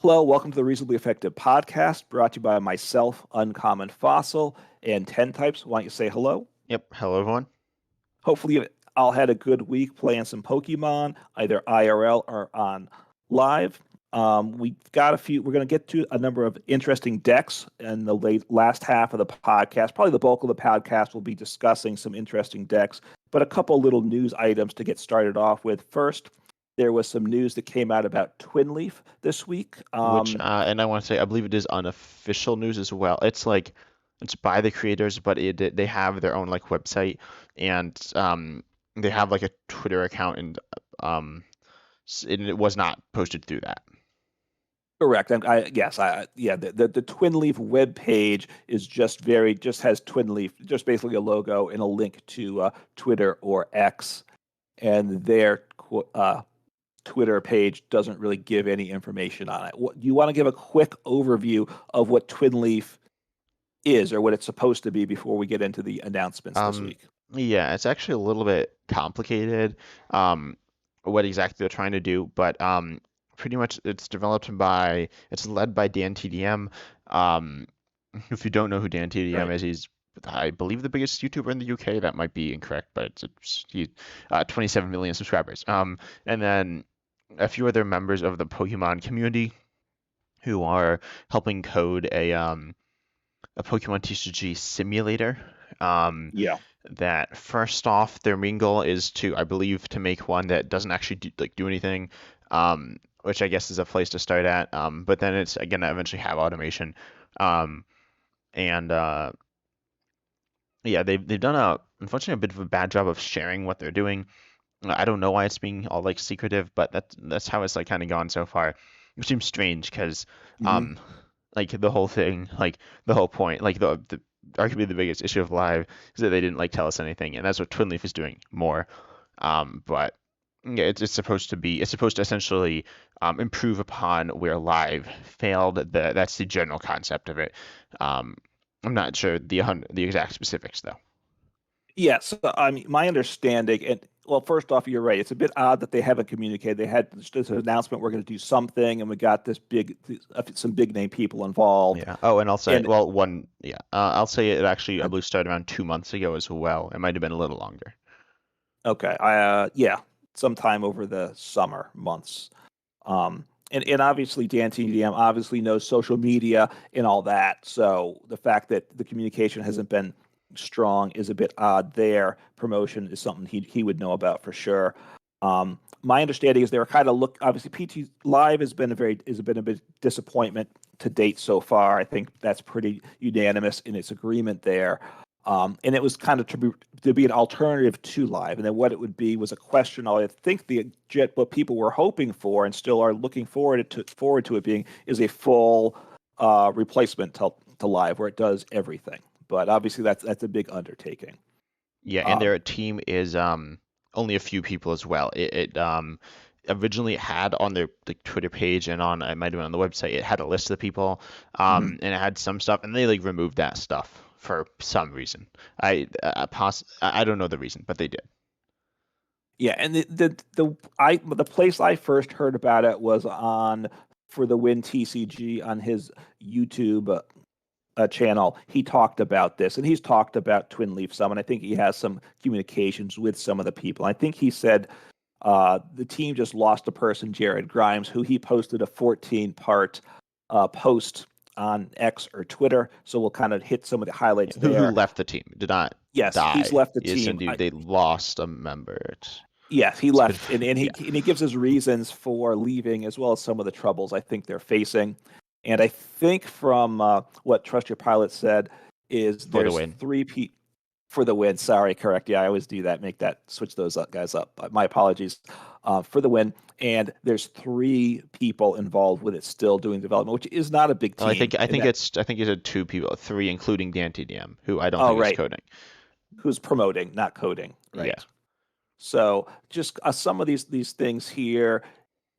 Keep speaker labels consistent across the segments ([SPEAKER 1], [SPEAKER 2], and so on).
[SPEAKER 1] Hello, welcome to the Reasonably Effective podcast brought to you by myself, Uncommon Fossil, and 10 Types. Why don't you say hello?
[SPEAKER 2] Yep. Hello, everyone.
[SPEAKER 1] Hopefully, you all had a good week playing some Pokemon, either IRL or on live. We've got we're going to get to a number of interesting decks in the last half of the podcast. Probably the bulk of the podcast will be discussing some interesting decks, but a couple little news items to get started off with. First, there was some news that came out about Twin Leaf this week.
[SPEAKER 2] And I want to say, I believe it is unofficial news as well. It's by the creators, but they have their own like website, and they have like a Twitter account, and it was not posted through that.
[SPEAKER 1] Correct. The Twin Leaf web page is just has Twin Leaf, just basically a logo and a link to Twitter or X, and their Twitter page doesn't really give any information on it. You want to give a quick overview of what Twin Leaf is or what it's supposed to be before we get into the announcements this week?
[SPEAKER 2] Yeah, it's actually a little bit complicated, what exactly they're trying to do, but pretty much it's led by Dan TDM. If you don't know who Dan TDM is, he's, I believe, the biggest YouTuber in the UK. That might be incorrect, but he's 27 million subscribers. And then a few other members of the Pokemon community who are helping code a Pokemon TCG simulator. That first off, their main goal is to, I believe, to make one that doesn't actually do anything, which I guess is a place to start at. But then it's again to eventually have automation, and yeah, they've done unfortunately a bit of a bad job of sharing what they're doing. I don't know why it's being all like secretive, but that's how it's like kind of gone so far. It seems strange because like the whole thing, like the whole point, like the arguably the biggest issue of live is that they didn't like tell us anything, and that's what Twin Leaf is doing more. But yeah, it's supposed to essentially improve upon where live failed. That's the general concept of it. I'm not sure the exact specifics though.
[SPEAKER 1] Yes, I mean my understanding, and well, first off, you're right. It's a bit odd that they haven't communicated. They had this announcement we're going to do something, and we got some big name people involved.
[SPEAKER 2] Yeah. Oh, and I'll say,
[SPEAKER 1] And
[SPEAKER 2] well, one, yeah, I'll say it actually, I believe, started around 2 months ago as well. It might have been a little longer.
[SPEAKER 1] okay, yeah, sometime over the summer months. And obviously Dan TDM obviously knows social media and all that. So the fact that the communication hasn't been strong is a bit odd there. Promotion is something he would know about for sure. My understanding is they were kind of obviously PT Live has been a bit disappointment to date so far. I think that's pretty unanimous in its agreement there. And it was kind of to be an alternative to Live, and then what it would be was a question. I think what people were hoping for and still are looking forward to it being is a full replacement to Live where it does everything. But obviously that's a big undertaking.
[SPEAKER 2] Yeah, and their team is only a few people as well. It originally had on their Twitter page and it might have been on the website. It had a list of the people, and it had some stuff, and they like removed that stuff for some reason. I don't know the reason, but they did.
[SPEAKER 1] Yeah, and the place I first heard about it was on For the Win TCG on his YouTube channel. He talked about this, and he's talked about Twin Leaf some, and I think he has some communications with some of the people. I think he said the team just lost a person, Jared Grimes, who he posted a 14-part post on X or Twitter. So we'll kind of hit some of the highlights there.
[SPEAKER 2] Who left the team? Did not
[SPEAKER 1] Yes,
[SPEAKER 2] die.
[SPEAKER 1] he's left the
[SPEAKER 2] Yes,
[SPEAKER 1] team.
[SPEAKER 2] indeed. They lost a member.
[SPEAKER 1] Yes, he left, and he gives his reasons for leaving as well as some of the troubles I think they're facing. And I think from what Trust Your Pilot said is there's 3 people for the win. Sorry, correct. Yeah, I always do that. Switch those guys up. My apologies. For the win. And there's 3 people involved with it still doing development, which is not a big team.
[SPEAKER 2] I think it's 2 people, 3 including Dan TDM, who I don't think is coding.
[SPEAKER 1] Who's promoting, not coding. Right. Yeah. So just some of these things here,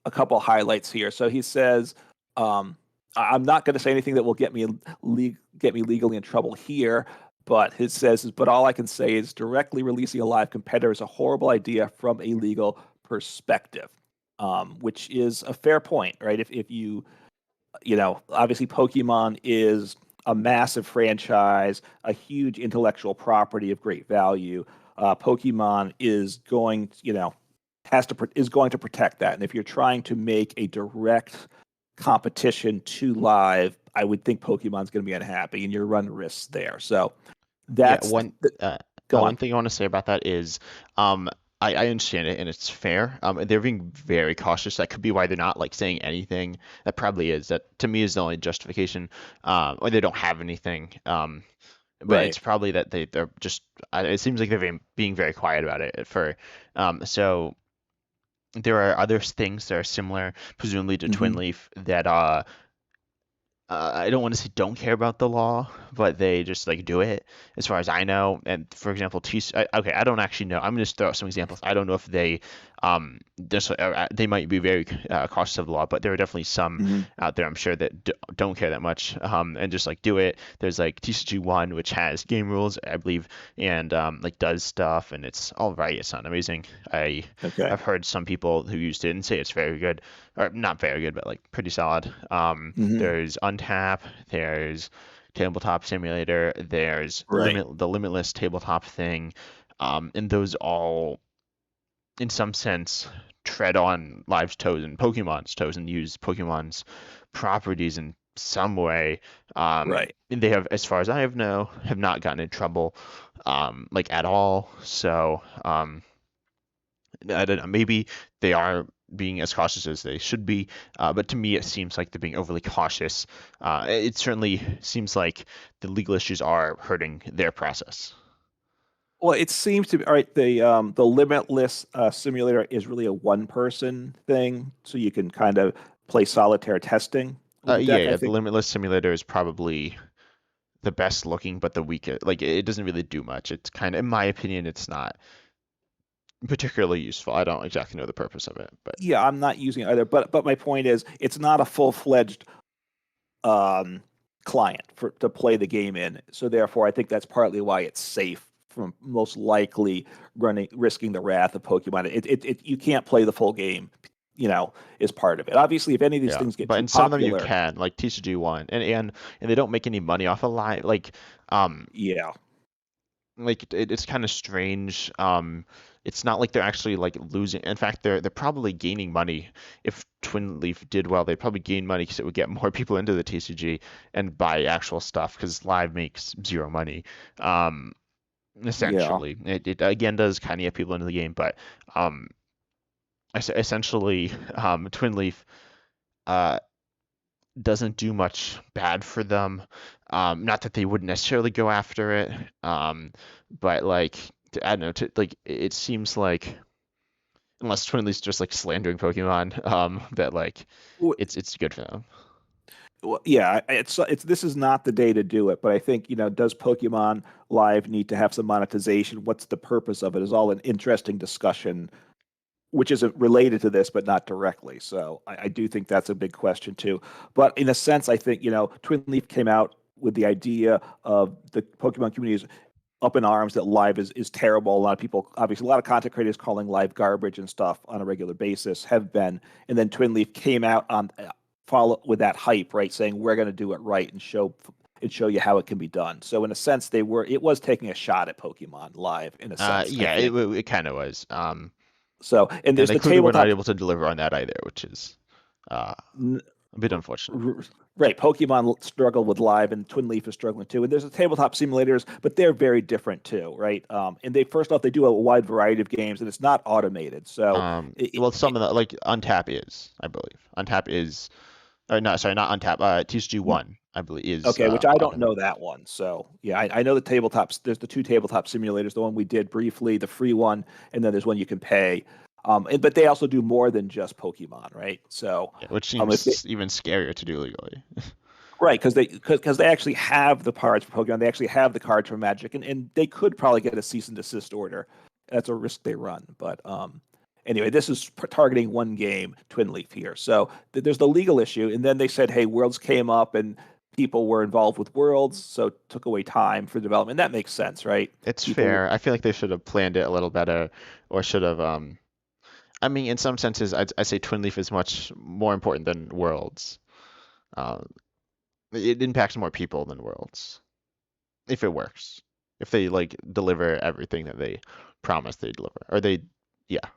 [SPEAKER 1] a couple highlights here. So he says, I'm not going to say anything that will get me legally in trouble here, but it says, but all I can say is directly releasing a live competitor is a horrible idea from a legal perspective, which is a fair point, right? If you Obviously Pokemon is a massive franchise, a huge intellectual property of great value. Pokemon is going, is going to protect that. And if you're trying to make a direct competition to live, I would think Pokemon's going to be unhappy, and you're running risks there. So
[SPEAKER 2] Yeah,
[SPEAKER 1] that's
[SPEAKER 2] uh,
[SPEAKER 1] go
[SPEAKER 2] one
[SPEAKER 1] on.
[SPEAKER 2] thing I want to say about that is, um, I understand it and it's fair. And they're being very cautious. That could be why they're not like saying anything. That probably is. That to me is the only justification. Or they don't have anything. But
[SPEAKER 1] Right.
[SPEAKER 2] it's probably that they're just. It seems like they're being very quiet about it for. So there are other things that are similar, presumably to Twin
[SPEAKER 1] Hmm.
[SPEAKER 2] Leaf, that I don't want to say don't care about the law, but they just like do it, as far as I know. And for example, okay, I don't actually know. I'm gonna just throw out some examples. I don't know if they might be very cautious of the law, but there are definitely some
[SPEAKER 1] Hmm.
[SPEAKER 2] out there, I'm sure, that don't care that much, and just like do it. There's like TCG1, which has game rules, I believe, and like does stuff, and it's all right. It's not amazing.
[SPEAKER 1] Okay.
[SPEAKER 2] I've heard some people who used it and say it's very good, or not very good, but like pretty solid.
[SPEAKER 1] Hmm.
[SPEAKER 2] There's Untap, there's Tabletop Simulator, there's
[SPEAKER 1] Right.
[SPEAKER 2] the Limitless tabletop thing, and those all, in some sense, tread on Live's toes and Pokemon's toes and use Pokemon's properties in some way.
[SPEAKER 1] Right.
[SPEAKER 2] And they have, as far as I have not gotten in trouble, like at all. So, I don't know, maybe they are being as cautious as they should be, but to me it seems like they're being overly cautious. It certainly seems like the legal issues are hurting their process.
[SPEAKER 1] Well, it seems to be all right. The Limitless simulator is really a one person thing, so you can kind of play solitaire testing with the deck. I
[SPEAKER 2] Yeah, the
[SPEAKER 1] think.
[SPEAKER 2] Limitless Simulator is probably the best looking, but the weakest. Like it doesn't really do much. It's kind of, in my opinion, it's not particularly useful. I don't exactly know the purpose of it, but
[SPEAKER 1] Yeah, I'm not using it either, but my point is, it's not a full fledged um, client for to play the game in. So therefore, I think that's partly why it's safe from most likely running risking the wrath of Pokemon. You can't play the full game, is part of it. Obviously, if any of these
[SPEAKER 2] yeah.
[SPEAKER 1] things get
[SPEAKER 2] But
[SPEAKER 1] too
[SPEAKER 2] in some of them you
[SPEAKER 1] popular,
[SPEAKER 2] can, like TCG1, and they don't make any money off of live. Um,
[SPEAKER 1] yeah,
[SPEAKER 2] it's kind of strange. It's not like they're actually like losing. In fact, they're probably gaining money. If Twin Leaf did well, they'd probably gain money because it would get more people into the TCG and buy actual stuff because live makes zero money. Um,
[SPEAKER 1] yeah.
[SPEAKER 2] Essentially, it again does kind of get people into the game, but um, essentially, Twin Leaf uh doesn't do much bad for them. Not that they wouldn't necessarily go after it, but like I don't know, like it seems like, unless Twinly's just like slandering Pokemon, that like it's good for them.
[SPEAKER 1] Well, yeah, it's this is not the day to do it, but I think, does Pokemon Live need to have some monetization? What's the purpose of it? Is all an interesting discussion, which isn't related to this, but not directly. So I do think that's a big question too. But in a sense, I think, Twin Leaf came out with the idea of the Pokemon community is up in arms that live is terrible. A lot of people, obviously, a lot of content creators calling live garbage and stuff on a regular basis have been. And then Twin Leaf came out on follow with that hype, right, saying we're going to do it right and show you how it can be done. So in a sense, it was taking a shot at Pokemon Live in a sense, I
[SPEAKER 2] Yeah,
[SPEAKER 1] think.
[SPEAKER 2] it kind of was.
[SPEAKER 1] So and
[SPEAKER 2] And
[SPEAKER 1] there's
[SPEAKER 2] they
[SPEAKER 1] the
[SPEAKER 2] clearly were not
[SPEAKER 1] tabletop.
[SPEAKER 2] able to deliver on that either, which is uh, a bit unfortunate.
[SPEAKER 1] Right, Pokemon struggled with live, and Twin Leaf is struggling too. And there's the tabletop simulators, but they're very different too, right? And they first off, they do a wide variety of games, and it's not automated. So,
[SPEAKER 2] Well, some of the like Untap is, I believe. Untap is, or no, sorry, not Untap. TCG1, I believe, is
[SPEAKER 1] okay, which I don't know
[SPEAKER 2] automated.
[SPEAKER 1] that one. So yeah, I know the tabletops. There's the two tabletop simulators. The one we did briefly, the free one, and then there's one you can pay. But they also do more than just Pokemon, right? So,
[SPEAKER 2] Yeah, which
[SPEAKER 1] if they
[SPEAKER 2] seems even scarier to do legally.
[SPEAKER 1] right, because they actually have the cards for Pokemon. They actually have the cards for Magic, and they could probably get a cease and desist order. That's a risk they run. But anyway, this is targeting one game, Twin Leaf here. So there's the legal issue, and then they said, hey, Worlds came up and people were involved with Worlds, so it took away time for development. That makes sense, right?
[SPEAKER 2] It's
[SPEAKER 1] People,
[SPEAKER 2] fair. I feel like they should have planned it a little better, or should have. I mean, in some senses, I say Twin Leaf is much more important than Worlds. Uh, it impacts more people than Worlds if it works. If they like deliver everything that they promise they deliver, or they, yeah.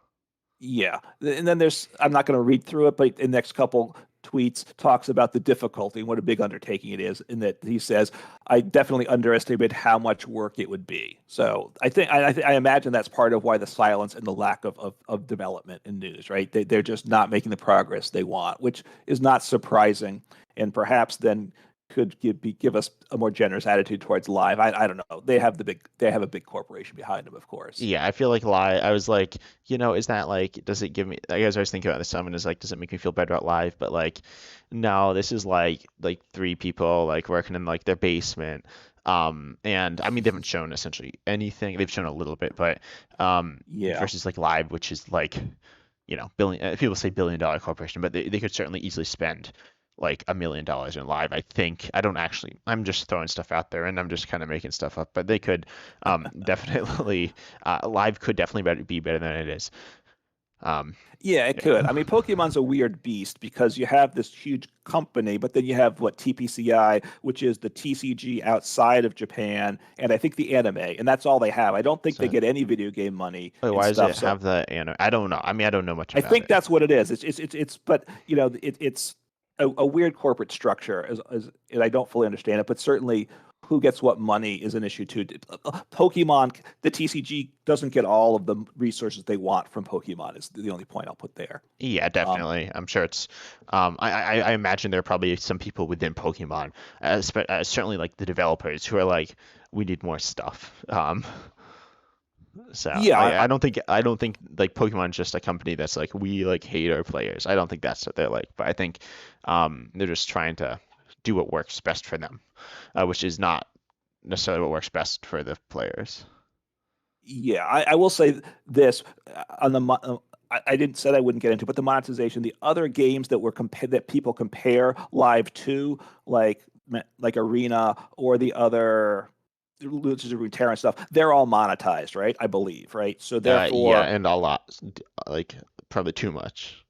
[SPEAKER 1] Yeah. And then I'm not going to read through it, but the next couple tweets talks about the difficulty and what a big undertaking it is. And that he says, I definitely underestimated how much work it would be. So I imagine that's part of why the silence and the lack of development in news, right? They're just not making the progress they want, which is not surprising. And perhaps then could give us a more generous attitude towards live. I don't know. They have a big corporation behind them, of course.
[SPEAKER 2] Yeah, I feel like live. I was like, is that like, does it give me? I guess I was thinking about this summon is like, does it make me feel better about live? But like, no, this is like three people like working in like their basement. And I mean they haven't shown essentially anything. They've shown a little bit, but
[SPEAKER 1] Yeah.
[SPEAKER 2] versus like live, which is like, billion. People say $1 billion corporation, but they could certainly easily spend like $1 million in live. I think I don't actually. I'm just throwing stuff out there, and I'm just kind of making stuff up. But they could definitely live could definitely be better than it is. Um,
[SPEAKER 1] Yeah, it could.
[SPEAKER 2] yeah.
[SPEAKER 1] I mean, Pokemon's a weird beast because you have this huge company, but then you have what TPCI, which is the TCG outside of Japan, and I think the anime, and that's all they have. I don't think they
[SPEAKER 2] So
[SPEAKER 1] get any video game money
[SPEAKER 2] wait,
[SPEAKER 1] and
[SPEAKER 2] why does
[SPEAKER 1] stuff.
[SPEAKER 2] it
[SPEAKER 1] So
[SPEAKER 2] have the anno? I don't know. I mean, I don't know much
[SPEAKER 1] I
[SPEAKER 2] about
[SPEAKER 1] think
[SPEAKER 2] it.
[SPEAKER 1] that's what it is. But it's a weird corporate structure, and I don't fully understand it. But certainly, who gets what money is an issue too. Pokemon, the TCG doesn't get all of the resources they want from Pokemon. Is the only point I'll put there.
[SPEAKER 2] Yeah,
[SPEAKER 1] Um,
[SPEAKER 2] definitely. I'm sure it's. I imagine there are probably some people within Pokemon, certainly like the developers, who are like, we need more stuff. So
[SPEAKER 1] yeah,
[SPEAKER 2] I don't think like Pokemon's just a company that's like we like hate our players. I don't think that's what they're like, but I think they're just trying to do what works best for them, which is not necessarily what works best for the players.
[SPEAKER 1] yeah. I will say this on I didn't said I wouldn't get into, but the monetization, the other games that that people compare live to, like like Arena or the other Luchas of Runeterra and stuff, they're all monetized, right? I believe, right? So
[SPEAKER 2] Yeah,
[SPEAKER 1] therefore,
[SPEAKER 2] and a lot, like probably too much.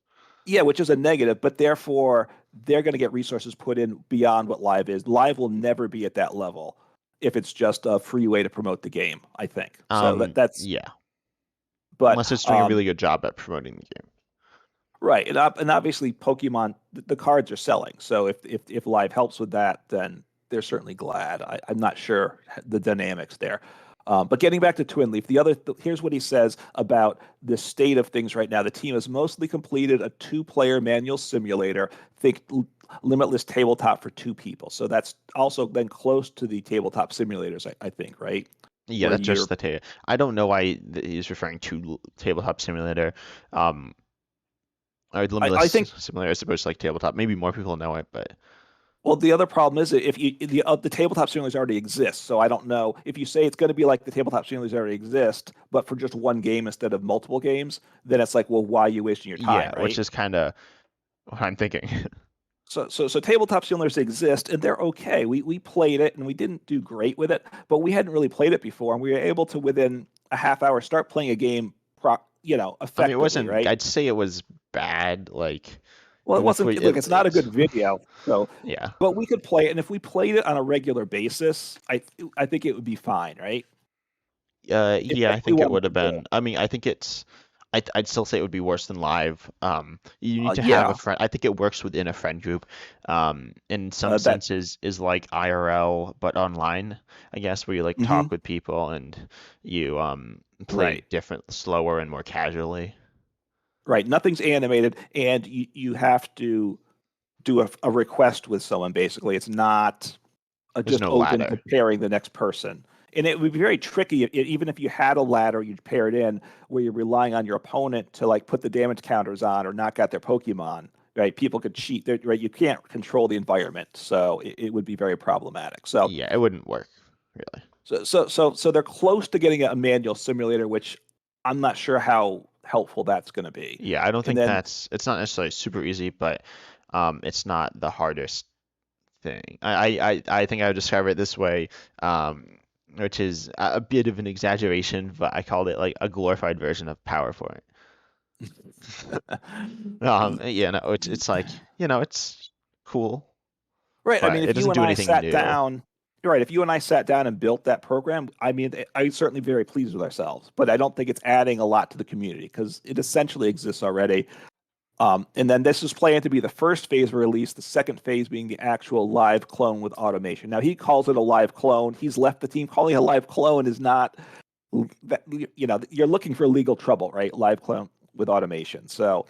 [SPEAKER 1] yeah, which is a negative, but therefore they're going to get resources put in beyond what live is. Live will never be at that level if it's just a free way to promote the game, I think. So that's
[SPEAKER 2] Yeah,
[SPEAKER 1] but
[SPEAKER 2] unless it's doing a really good job at promoting the game.
[SPEAKER 1] right, and obviously Pokemon the cards are selling. So if live helps with that, then they're certainly glad. I'm not sure the dynamics there. But getting back to Twin Leaf, here's what he says about the state of things right now. The team has mostly completed a two-player manual simulator. Think limitless tabletop for two people. So that's also then close to the tabletop simulators, I think, right?
[SPEAKER 2] Yeah,
[SPEAKER 1] Where
[SPEAKER 2] that's just
[SPEAKER 1] you're,
[SPEAKER 2] the I don't know why he's referring to Tabletop Simulator. Um, or Limitless
[SPEAKER 1] I think
[SPEAKER 2] Simulator as opposed to like Tabletop. Maybe more people know it, but
[SPEAKER 1] well, the other problem is that if you the tabletop simulators already exist, so I don't know if you say it's going to be like the tabletop simulators already exist, but for just one game instead of multiple games, then it's like, well, why are you wasting your
[SPEAKER 2] yeah,
[SPEAKER 1] time,
[SPEAKER 2] which
[SPEAKER 1] right?
[SPEAKER 2] is kind of what I'm thinking.
[SPEAKER 1] So tabletop simulators exist and they're okay. We played it and we didn't do great with it, but we hadn't really played it before, and we were able to within a half hour start playing a game,
[SPEAKER 2] I mean, it
[SPEAKER 1] effectively,
[SPEAKER 2] wasn't.
[SPEAKER 1] right?
[SPEAKER 2] I'd say it was bad. Like,
[SPEAKER 1] Well, it
[SPEAKER 2] if
[SPEAKER 1] wasn't.
[SPEAKER 2] we,
[SPEAKER 1] Look, it's not a good video, so
[SPEAKER 2] yeah,
[SPEAKER 1] but we could play it, and if we played it on a regular basis, I think it would be fine, right?
[SPEAKER 2] yeah, I
[SPEAKER 1] If we
[SPEAKER 2] think it
[SPEAKER 1] wanted
[SPEAKER 2] would
[SPEAKER 1] to
[SPEAKER 2] have
[SPEAKER 1] do
[SPEAKER 2] been.
[SPEAKER 1] it.
[SPEAKER 2] I mean, I think it's. I'd still say it would be worse than live. You need to have a
[SPEAKER 1] Yeah,
[SPEAKER 2] friend. I think it works within a friend group. In some
[SPEAKER 1] that.
[SPEAKER 2] senses, is like IRL but online. I guess where you like
[SPEAKER 1] Hmm.
[SPEAKER 2] talk with people and you play
[SPEAKER 1] Right,
[SPEAKER 2] different, slower and more casually.
[SPEAKER 1] right. Nothing's animated, and you have to do a request with someone. Basically, it's not
[SPEAKER 2] There's
[SPEAKER 1] just
[SPEAKER 2] no
[SPEAKER 1] open to
[SPEAKER 2] ladder.
[SPEAKER 1] pairing the next person. And it would be very tricky even if you had a ladder, you'd pair it in where you're relying on your opponent to like put the damage counters on or knock out their Pokemon. Right? People could cheat. Right? You can't control the environment, so it would be very problematic.
[SPEAKER 2] Yeah, it wouldn't work really.
[SPEAKER 1] So they're close to getting a manual simulator, which I'm not sure how helpful that's going to be.
[SPEAKER 2] Yeah, I don't
[SPEAKER 1] And
[SPEAKER 2] think
[SPEAKER 1] then
[SPEAKER 2] it's not necessarily super easy, but it's not the hardest thing. I think I would describe it this way, which is a bit of an exaggeration, but I called it like a glorified version of PowerPoint.
[SPEAKER 1] y-
[SPEAKER 2] Yeah, no, it's like, it's cool.
[SPEAKER 1] Right. I mean,
[SPEAKER 2] but it
[SPEAKER 1] if you
[SPEAKER 2] doesn't
[SPEAKER 1] and
[SPEAKER 2] do
[SPEAKER 1] I
[SPEAKER 2] anything
[SPEAKER 1] sat
[SPEAKER 2] new.
[SPEAKER 1] down, you're right. If you and I sat down and built that program, I mean, I'm certainly very pleased with ourselves, but I don't think it's adding a lot to the community because it essentially exists already. And then this is planned to be the first phase of release, the second phase being the actual live clone with automation. Now he calls it a live clone. He's left the team. Calling it a live clone is not that, you're looking for legal trouble, right? Live clone with automation. So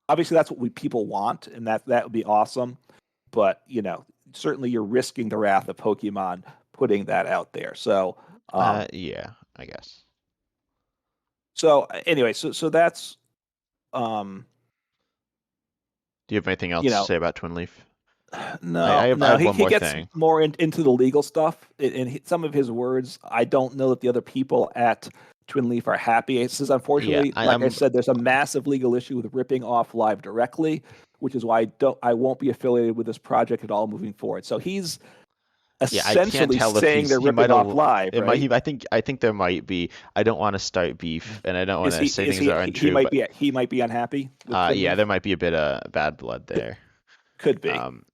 [SPEAKER 1] obviously that's what people want, and that would be awesome. But certainly you're risking the wrath of Pokemon putting that out there. So
[SPEAKER 2] Yeah, I guess.
[SPEAKER 1] anyway, so that's um
[SPEAKER 2] Do you have anything else
[SPEAKER 1] you
[SPEAKER 2] to
[SPEAKER 1] know
[SPEAKER 2] say about Twin Leaf? I
[SPEAKER 1] No,
[SPEAKER 2] have I
[SPEAKER 1] no,
[SPEAKER 2] have
[SPEAKER 1] he,
[SPEAKER 2] one
[SPEAKER 1] he
[SPEAKER 2] more
[SPEAKER 1] gets
[SPEAKER 2] thing.
[SPEAKER 1] more into the legal stuff. Some of his words, I don't know that the other people at Twin Leaf are happy. It says,
[SPEAKER 2] Yeah,
[SPEAKER 1] unfortunately, like I said, there's a massive legal issue with ripping off Live directly, which is why I won't be affiliated with this project at all moving forward. So he's
[SPEAKER 2] yeah, I can't
[SPEAKER 1] essentially
[SPEAKER 2] tell if
[SPEAKER 1] saying they're
[SPEAKER 2] he
[SPEAKER 1] ripping
[SPEAKER 2] might
[SPEAKER 1] off
[SPEAKER 2] have
[SPEAKER 1] Live,
[SPEAKER 2] it might
[SPEAKER 1] right?
[SPEAKER 2] he I think there might be. I don't want to start beef and I don't want
[SPEAKER 1] Is
[SPEAKER 2] to
[SPEAKER 1] he
[SPEAKER 2] say
[SPEAKER 1] is
[SPEAKER 2] things that
[SPEAKER 1] he
[SPEAKER 2] are
[SPEAKER 1] he
[SPEAKER 2] untrue, but
[SPEAKER 1] he might be unhappy with Twin
[SPEAKER 2] yeah, there
[SPEAKER 1] Leaf?
[SPEAKER 2] might be a bit of bad blood there.
[SPEAKER 1] Could be.
[SPEAKER 2] Which
[SPEAKER 1] Um,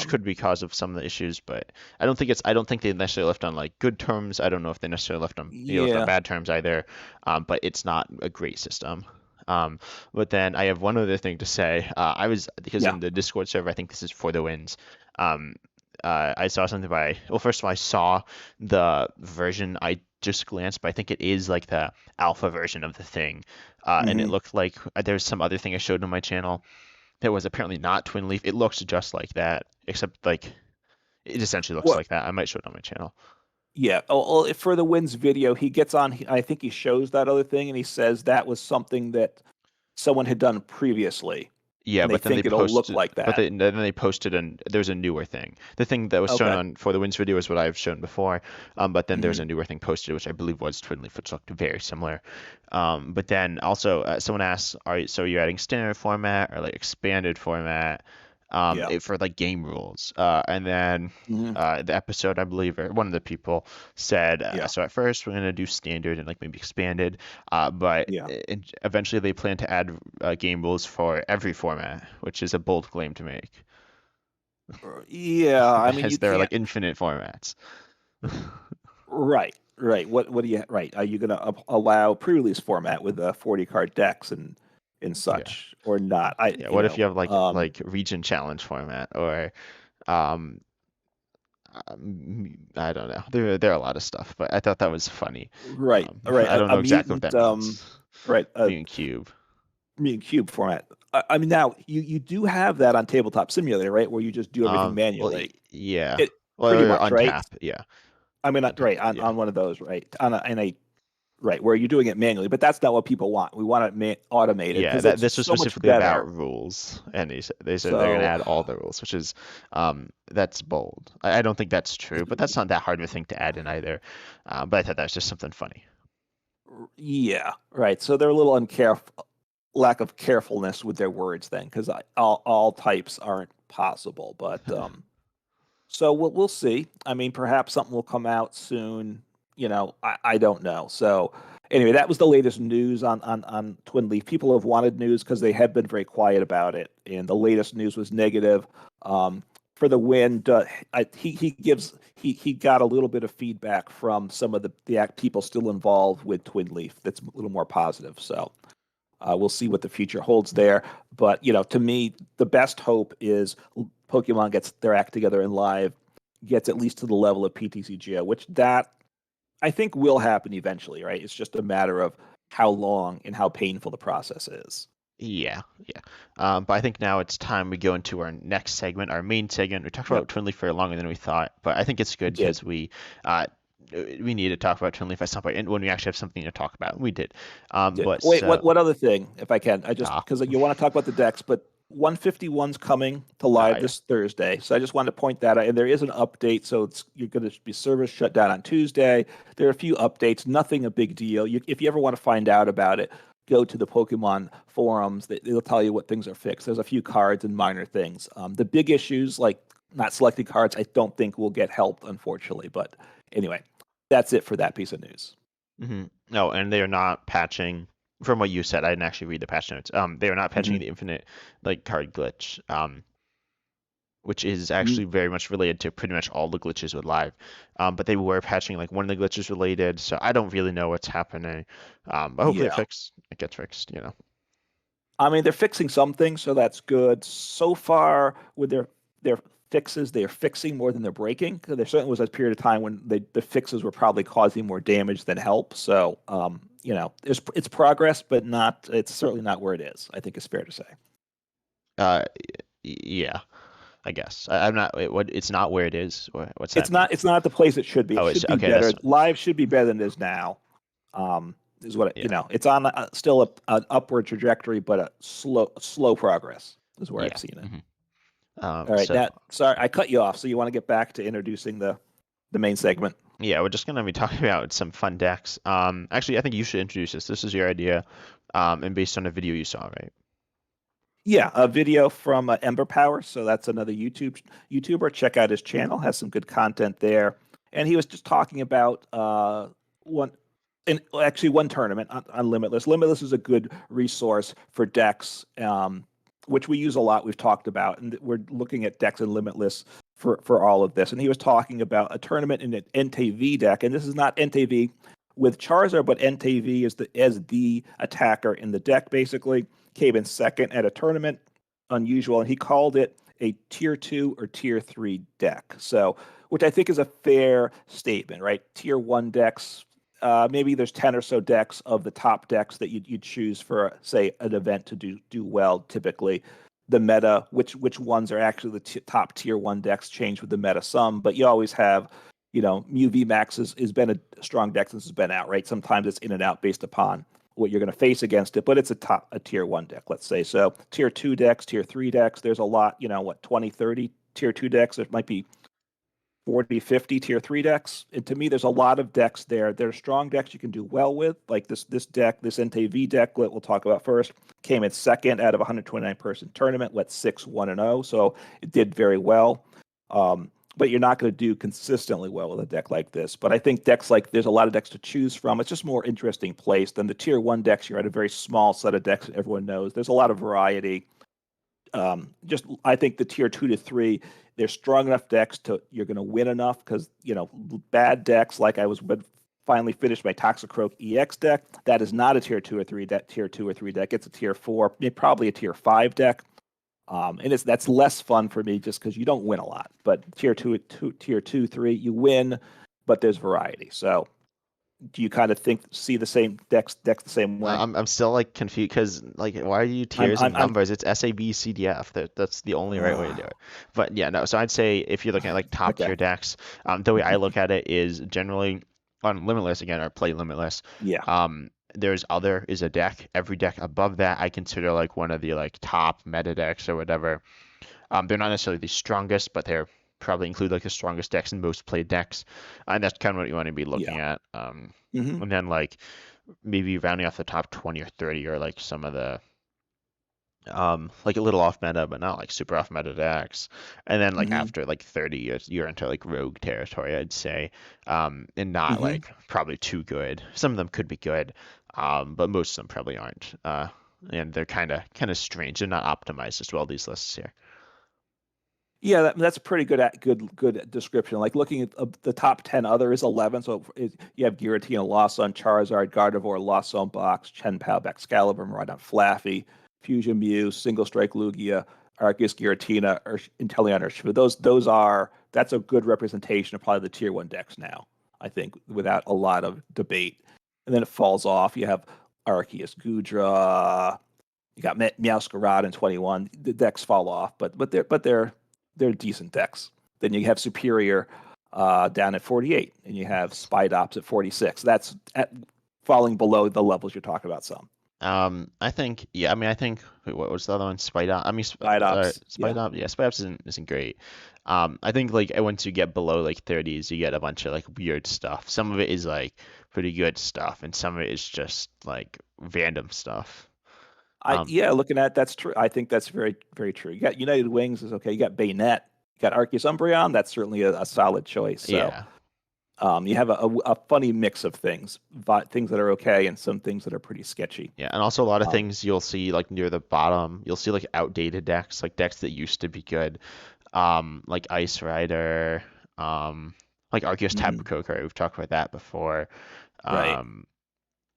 [SPEAKER 2] could be because of some of the issues, but I don't think they necessarily left on like good terms. I don't know if they necessarily left on left on
[SPEAKER 1] yeah.
[SPEAKER 2] bad terms either. But it's not a great system. Um, but then I have one other thing to say. I was because
[SPEAKER 1] Yeah.
[SPEAKER 2] in the Discord server, I think this is for the wins. Um, I saw something well, first of all, I saw the version. I just glanced, but I think it is like the alpha version of the thing. And it
[SPEAKER 1] Hmm.
[SPEAKER 2] looked like there's some other thing I showed on my channel that was apparently not Twin Leaf. It looks just like that, except like it essentially looks
[SPEAKER 1] What?
[SPEAKER 2] like that. I might show it on my channel.
[SPEAKER 1] Yeah. For the wins video, he gets on. I think he shows that other thing, and he says that was something that someone had done previously,
[SPEAKER 2] Yeah,
[SPEAKER 1] and they
[SPEAKER 2] but then they
[SPEAKER 1] think it'll look
[SPEAKER 2] posted,
[SPEAKER 1] like that.
[SPEAKER 2] then they posted, and there's a newer thing. The thing that was shown
[SPEAKER 1] Okay.
[SPEAKER 2] on for the wins video is what I've shown before, but then there's
[SPEAKER 1] Hmm.
[SPEAKER 2] a newer thing posted, which I believe was Twin Leaf, which looked very similar. But then also someone asked, so you're adding standard format or like expanded format,
[SPEAKER 1] Yeah.
[SPEAKER 2] for like game rules, and then.
[SPEAKER 1] Hmm.
[SPEAKER 2] The episode, I believe, or one of the people said,
[SPEAKER 1] Yeah.
[SPEAKER 2] so at first we're gonna do standard and like maybe expanded, but
[SPEAKER 1] Yeah.
[SPEAKER 2] eventually they plan to add game rules for every format, which is a bold claim to make,
[SPEAKER 1] Yeah. I mean,
[SPEAKER 2] as
[SPEAKER 1] you
[SPEAKER 2] there are like
[SPEAKER 1] can't.
[SPEAKER 2] infinite formats.
[SPEAKER 1] Right. Right. What do you? Right. Are you going to allow pre-release format with 40 card decks and
[SPEAKER 2] Yeah,
[SPEAKER 1] such or not?
[SPEAKER 2] yeah. What if you have like region challenge format or um, I don't know. There are a lot of stuff, but I thought that was funny.
[SPEAKER 1] right. Right.
[SPEAKER 2] I don't
[SPEAKER 1] A
[SPEAKER 2] know exactly what
[SPEAKER 1] mutant.
[SPEAKER 2] that means.
[SPEAKER 1] Right.
[SPEAKER 2] Being cube.
[SPEAKER 1] Me and cube format. I mean, now you do have that on Tabletop Simulator, right? Where you just do everything manually.
[SPEAKER 2] Yeah.
[SPEAKER 1] It
[SPEAKER 2] Well,
[SPEAKER 1] pretty
[SPEAKER 2] or
[SPEAKER 1] much, right?
[SPEAKER 2] untap. Yeah,
[SPEAKER 1] I mean,
[SPEAKER 2] untap.
[SPEAKER 1] right
[SPEAKER 2] Yeah.
[SPEAKER 1] on one of those, right? In a right where you're doing it manually, but that's not what people want. We want it automated
[SPEAKER 2] Yeah,
[SPEAKER 1] because
[SPEAKER 2] that
[SPEAKER 1] it's
[SPEAKER 2] this was
[SPEAKER 1] so much
[SPEAKER 2] specifically about
[SPEAKER 1] better.
[SPEAKER 2] rules, and they said they're gonna
[SPEAKER 1] So
[SPEAKER 2] add all the rules, which is that's bold. I don't think that's true, but that's not that hard of a thing to add in either. But I thought that was just something funny.
[SPEAKER 1] yeah, right. So they're a little uncareful, lack of carefulness with their words then, because all types aren't possible. But so we'll see. I mean, perhaps something will come out soon. I don't know. So anyway, that was the latest news on Twin Leaf. People have wanted news because they have been very quiet about it, and the latest news was negative. For the win, he got a little bit of feedback from some of the people still involved with Twin Leaf. That's a little more positive. So we'll see what the future holds there. But to me, the best hope is Pokemon gets their act together in live, gets at least to the level of PTCGO, which that I think will happen eventually. Right? It's just a matter of how long and how painful the process is.
[SPEAKER 2] Yeah, yeah. But I think now it's time we go into our next segment, our main segment. We talked
[SPEAKER 1] Yep,
[SPEAKER 2] about Twin Leaf for longer than we thought, but I think it's
[SPEAKER 1] we
[SPEAKER 2] good
[SPEAKER 1] did.
[SPEAKER 2] because uh, we need to talk about Twin Leaf at some point, and when we actually have something to talk about, we did.
[SPEAKER 1] Did.
[SPEAKER 2] But
[SPEAKER 1] Wait,
[SPEAKER 2] so
[SPEAKER 1] what other thing, if I can? I just
[SPEAKER 2] ah,
[SPEAKER 1] because you want to talk about the decks, but 151's coming to live
[SPEAKER 2] yeah.
[SPEAKER 1] this Thursday. So I just wanted to point that out. And there is an update. So you're going to be service shut down on Tuesday. There are a few updates, nothing a big deal. If you ever want to find out about it, go to the Pokemon forums. They'll tell you what things are fixed. There's a few cards and minor things. The big issues, like not selecting cards, I don't think will get helped, unfortunately. But anyway, that's it for that piece of news.
[SPEAKER 2] No, and they are not patching. From what you said, I didn't actually read the patch notes. They are not patching
[SPEAKER 1] Mhm.
[SPEAKER 2] the infinite like card glitch. which is actually very much related to pretty much all the glitches with live. But they were patching like one of the glitches related, so I don't really know what's happening. But hopefully
[SPEAKER 1] Yeah.
[SPEAKER 2] it gets fixed, you know.
[SPEAKER 1] I mean, they're fixing some things, so that's good. So far, with their fixes, they're fixing more than they're breaking. 'Cause there certainly was a period of time when the fixes were probably causing more damage than help. So, it's progress, but not. It's certainly not where it is. I think it's fair to say.
[SPEAKER 2] Uh, yeah, I guess. I'm not. It's not where it is. What's that
[SPEAKER 1] It's
[SPEAKER 2] mean?
[SPEAKER 1] not. It's not at the place it should be. It
[SPEAKER 2] Oh, it's
[SPEAKER 1] should be
[SPEAKER 2] okay.
[SPEAKER 1] better. Live should be better than it is now. Is what
[SPEAKER 2] Yeah,
[SPEAKER 1] It's on still an upward trajectory, but a slow progress is where I've
[SPEAKER 2] yeah.
[SPEAKER 1] seen it.
[SPEAKER 2] Hmm.
[SPEAKER 1] All right,
[SPEAKER 2] So
[SPEAKER 1] that sorry, I cut you off. So you want to get back to introducing the main segment?
[SPEAKER 2] yeah, we're just gonna be talking about some fun decks. Actually, I think you should introduce this. This is your idea, and based on a video you saw, right?
[SPEAKER 1] Yeah, a video from Ember Power. So that's another YouTuber. Check out his channel; has some good content there. And he was just talking about one, and actually one tournament on Limitless. Limitless is a good resource for decks, which we use a lot. We've talked about, and we're looking at decks in Limitless for all of this. And he was talking about a tournament in an NTV deck, and this is not NTV with Charizard, but NTV is the attacker in the deck. Basically, came in second at a tournament, unusual, and he called it a tier 2 or tier 3 deck. So, which I think is a fair statement, right? Tier 1 decks, maybe there's 10 or so decks of the top decks that you'd choose for, say, an event to do well. Typically, the meta, which ones are actually the top tier 1 decks, change with the meta some, but you always have, Mew VMAX has been a strong deck since it's been out, right? Sometimes it's in and out based upon what you're going to face against it, but it's a tier 1 deck, let's say. So tier 2 decks, tier 3 decks, there's a lot, 20, 30 tier 2 decks. There might be 40, 50 tier 3 decks. And to me, there's a lot of decks there. There are strong decks you can do well with, like this deck, this NTV deck that we'll talk about first, came in second out of a 129-person tournament, went 6-1-0. So it did very well. But you're not going to do consistently well with a deck like this. But I think decks like there's a lot of decks to choose from. It's just more interesting placed than the tier 1 decks. You're at a very small set of decks that everyone knows. There's a lot of variety. Just I think the tier 2 to 3, they're strong enough decks to you're going to win enough because bad decks like I was finally finished my Toxicroak EX deck. That is not a tier 2 or 3 deck. Tier 2 or 3 deck. It's a tier 4, probably a tier 5 deck. And that's less fun for me just because you don't win a lot. But tier 2, 3, you win, but there's variety. So do you kind of see the same decks the same way?
[SPEAKER 2] I'm still like confused because like why are you
[SPEAKER 1] I'm
[SPEAKER 2] tiers
[SPEAKER 1] I'm
[SPEAKER 2] and
[SPEAKER 1] I'm
[SPEAKER 2] numbers? It's SAB CDF. That's the only right way to do it. But yeah, no. So I'd say if you're looking at like top
[SPEAKER 1] okay.
[SPEAKER 2] tier decks, the way I look at it is generally on Limitless again or play Limitless.
[SPEAKER 1] Yeah.
[SPEAKER 2] There's other is a deck. Every deck above that I consider like one of the like top meta decks or whatever. They're not necessarily the strongest, but they're probably include like the strongest decks and most played decks, and that's kind of what you want to be
[SPEAKER 1] Yeah.
[SPEAKER 2] looking at.
[SPEAKER 1] Hmm.
[SPEAKER 2] And then like maybe rounding off the top 20 or 30 or like some of the like a little off meta but not like super off meta decks, and then like
[SPEAKER 1] Hmm.
[SPEAKER 2] after like 30 you're into like rogue territory, I'd say, and not
[SPEAKER 1] Hmm.
[SPEAKER 2] like probably too good. Some of them could be good, but most of them probably aren't, and they're kind of strange. They're not optimized as well, these lists here.
[SPEAKER 1] Yeah, that's a pretty good description. Like looking at the top 10, other is 11. So you have Giratina, Lawson, Charizard, Gardevoir, Lawson Box, Chen Pao, Excalibur, Miraidon, Flaffy, Fusion Mew, Single Strike Lugia, Arceus, Giratina, or Inteleon, Urshifu. That's a good representation of probably the tier 1 decks now, I think, without a lot of debate. And then it falls off. You have Arceus, Gudra, you got Meowscarada in 21. The decks fall off, but they're decent decks. Then you have Superior down at 48, and you have Spidops at 46. That's falling below the levels you're talking about. Some
[SPEAKER 2] I think, yeah, I mean, I think, wait, what was the other one? Spite Up. I mean,
[SPEAKER 1] Spidops,
[SPEAKER 2] Spite
[SPEAKER 1] yeah,
[SPEAKER 2] Up, yeah, Spite Up isn't great. I think like once you get below like 30s, you get a bunch of like weird stuff. Some of it is like pretty good stuff, and some of it is just like random stuff. Um,
[SPEAKER 1] looking at that's true. I think that's very very true. You got United Wings is okay. You got Baynet, you got Arceus Umbreon. That's certainly a solid choice. So
[SPEAKER 2] yeah,
[SPEAKER 1] you have a funny mix of things, things that are okay and some things that are pretty sketchy.
[SPEAKER 2] yeah, and also a lot of
[SPEAKER 1] Um,
[SPEAKER 2] things you'll see like near the bottom, you'll see like outdated decks, like decks that used to be good. like Ice Rider, um, like Arceus Tapu
[SPEAKER 1] Mm,
[SPEAKER 2] Koko. We've talked about that before.
[SPEAKER 1] right.
[SPEAKER 2] Um,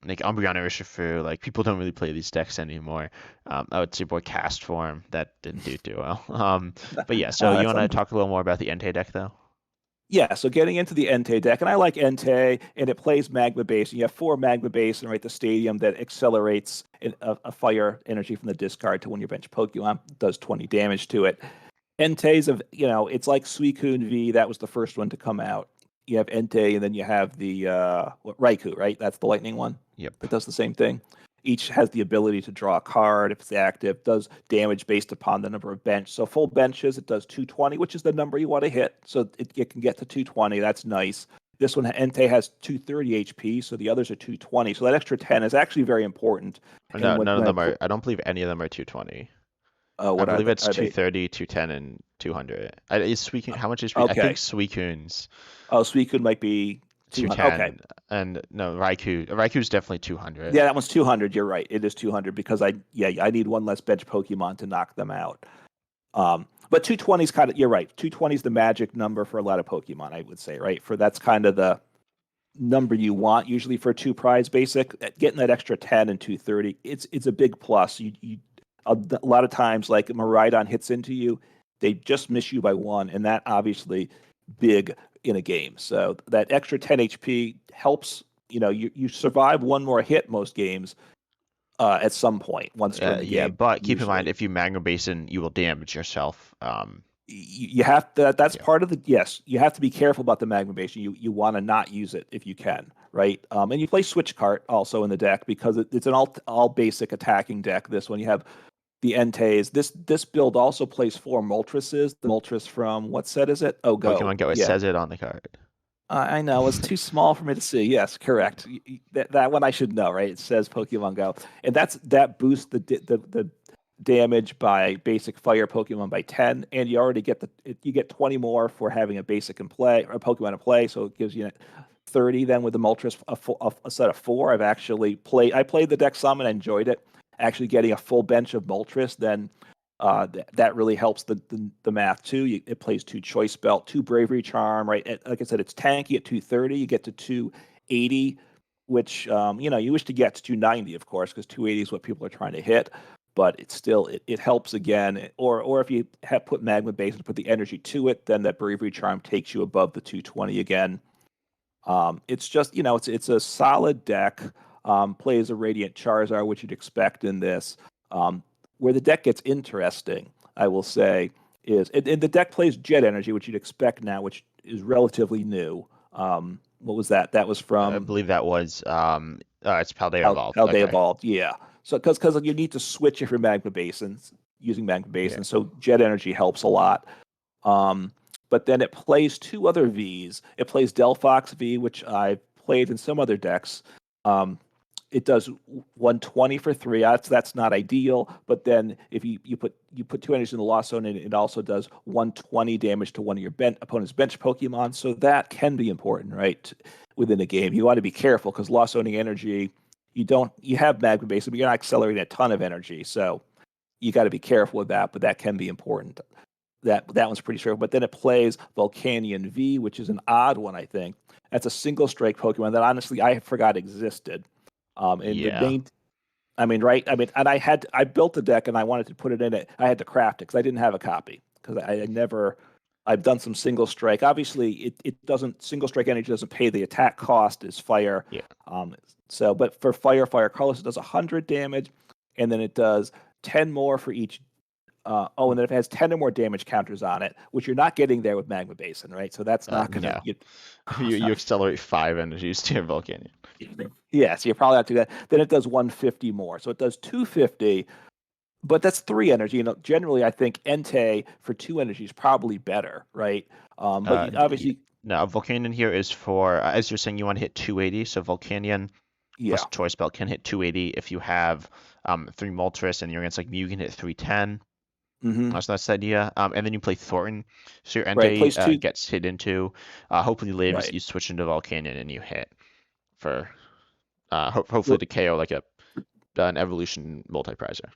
[SPEAKER 2] like Umbreon Urshifu, like people don't really play these decks anymore. I would say boy Cast Form that didn't do too well. But yeah, so you
[SPEAKER 1] That's
[SPEAKER 2] want to talk a little more about the Entei deck though?
[SPEAKER 1] Yeah, so getting into the Entei deck, and I like Entei, and it plays Magma Base. And you have four Magma Base, and right, the stadium that accelerates a fire energy from the discard to when your bench Pokemon does 20 damage to it. Entei's of it's like Suicune V. That was the first one to come out. You have Entei, and then you have the Raikou, right? That's the lightning one
[SPEAKER 2] Yep.
[SPEAKER 1] that does the same thing. Each has the ability to draw a card if it's active, does damage based upon the number of bench. So full benches, it does 220, which is the number you want to hit. So it can get to 220. That's nice. This one, Entei has 230 HP, so the others are 220. So that extra 10 is actually very important. And
[SPEAKER 2] No,
[SPEAKER 1] when,
[SPEAKER 2] none of
[SPEAKER 1] when I
[SPEAKER 2] them are.
[SPEAKER 1] put,
[SPEAKER 2] I don't believe any of them are 220. I
[SPEAKER 1] what
[SPEAKER 2] believe it's
[SPEAKER 1] are they?
[SPEAKER 2] 230, 210, and 200. Is Suicune, how much HP? I think
[SPEAKER 1] Okay.
[SPEAKER 2] Suicune's
[SPEAKER 1] Oh, Suicune might be 200. Okay.
[SPEAKER 2] 210, and no, Raikou's definitely 200.
[SPEAKER 1] Yeah, that one's 200. You're right. It is 200 because I need one less bench Pokemon to knock them out. But 220 is kind of, you're right. 220 is the magic number for a lot of Pokemon, I would say, right? For that's kind of the number you want usually for a two prize basic. Getting that extra 10 and 230, it's a big plus. A lot of times, like Miraidon hits into you, they just miss you by one, and that obviously big in a game. So that extra 10 HP helps. You survive one more hit most games at some point once you're in the
[SPEAKER 2] Yeah,
[SPEAKER 1] game.
[SPEAKER 2] but keep in mind
[SPEAKER 1] Usually,
[SPEAKER 2] if you Magma Basin, you will damage yourself.
[SPEAKER 1] you have to. That's
[SPEAKER 2] Yeah,
[SPEAKER 1] part of the yes. You have to be careful about the magmation. You want to not use it if you can, right? And you play switch cart also in the deck because it's an all basic attacking deck. This one you have the Entei's. This build also plays four Moltres. The Moltres from what set is it? Oh, Go.
[SPEAKER 2] Pokemon Go. It
[SPEAKER 1] Yeah,
[SPEAKER 2] says it on the card.
[SPEAKER 1] I know it's too small for me to see. Yes, correct. That one I should know, right? It says Pokemon Go, and that boosts the damage by basic fire Pokemon by 10, and you already get you get 20 more for having a basic in play or a Pokemon in play, so it gives you 30. Then with the Moltres, a set of four. I played the deck some and enjoyed it. Actually, getting a full bench of Moltres, then that really helps the math too. It plays two choice belt, two bravery charm, right? Like I said, it's tanky at 230. You get to 280, which you wish to get to 290, of course, because 280 is what people are trying to hit. But it's still it helps again. Or if you have put magma base and put the energy to it, then that bravery charm takes you above the 220 again. It's just it's a solid deck. Plays a Radiant Charizard, which you'd expect in this. Um, where the deck gets interesting, I will say, is and the deck plays Jet Energy, which you'd expect now, which is relatively new. What was that? That was
[SPEAKER 2] I
[SPEAKER 1] from
[SPEAKER 2] believe that was it's Paldea Evolved.
[SPEAKER 1] how they
[SPEAKER 2] Okay.
[SPEAKER 1] evolved. Yeah. So because you need to switch if you're Magma Basins using Magma
[SPEAKER 2] Yeah.
[SPEAKER 1] Basins, so Jet Energy helps a lot. Um, but then it plays two other Vs. It plays Delphox V, which I've played in some other decks. Um, it does 120 for three. That's not ideal. But then if you put two energies in the Lost Zone, and it also does 120 damage to one of your opponent's bench Pokemon. So that can be important, right? Within a game, you want to be careful because Lost Zoning energy, you have Magma Base, but you're not accelerating a ton of energy. So you got to be careful with that. But that can be important. That one's pretty sure. But then it plays Volcanion V, which is an odd one, I think. That's a single strike Pokemon that honestly I forgot existed. And the
[SPEAKER 2] Yeah.
[SPEAKER 1] main, I mean, right? I mean, and I built the deck and I wanted to put it in it. I had to craft it because I didn't have a copy because I never. I've done some single strike. Obviously, it doesn't single strike energy doesn't pay the attack cost as fire.
[SPEAKER 2] Yeah.
[SPEAKER 1] But for fire colors, it does 100 damage, and then it does 10 more for each and then if it has 10 or more damage counters on it, which you're not getting there with Magma Basin, right? So that's not going to
[SPEAKER 2] No.
[SPEAKER 1] get.
[SPEAKER 2] You accelerate 5 energies to your Volcanion.
[SPEAKER 1] Yeah, so you probably have to do that. Then it does 150 more. So it does 250, but that's three energy. Generally, I think Entei for two energy is probably better, right? But obviously,
[SPEAKER 2] No, Volcanion here is for, as you're saying, you want to hit 280. So Volcanion plus
[SPEAKER 1] yeah.
[SPEAKER 2] Choice Belt can hit 280. If you have three Moltres and you're against like Mew, you can hit 310.
[SPEAKER 1] Hmm.
[SPEAKER 2] That's the idea. And then you play Thornton. So your
[SPEAKER 1] Right.
[SPEAKER 2] Entei
[SPEAKER 1] Plays two.
[SPEAKER 2] gets hit into. Hopefully lives.
[SPEAKER 1] Right.
[SPEAKER 2] You switch into Volcanion and you hit for hopefully
[SPEAKER 1] Well,
[SPEAKER 2] to KO like an evolution multi-prizer.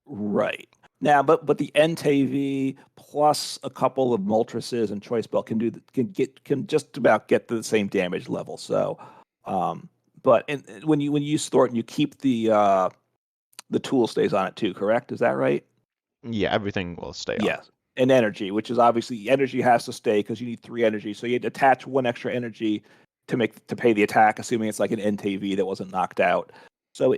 [SPEAKER 1] right. Now, but the NTV plus a couple of Moltres and Choice Belt can just about get to the same damage level. So, um, but when you use Thornton, you keep the tool stays on it too, correct? Is that right?
[SPEAKER 2] Yeah, everything will stay on.
[SPEAKER 1] Yes. And energy, which is obviously energy has to stay because you need three energy. So you attach one extra energy to pay the attack, assuming it's like an NTV that wasn't knocked out. So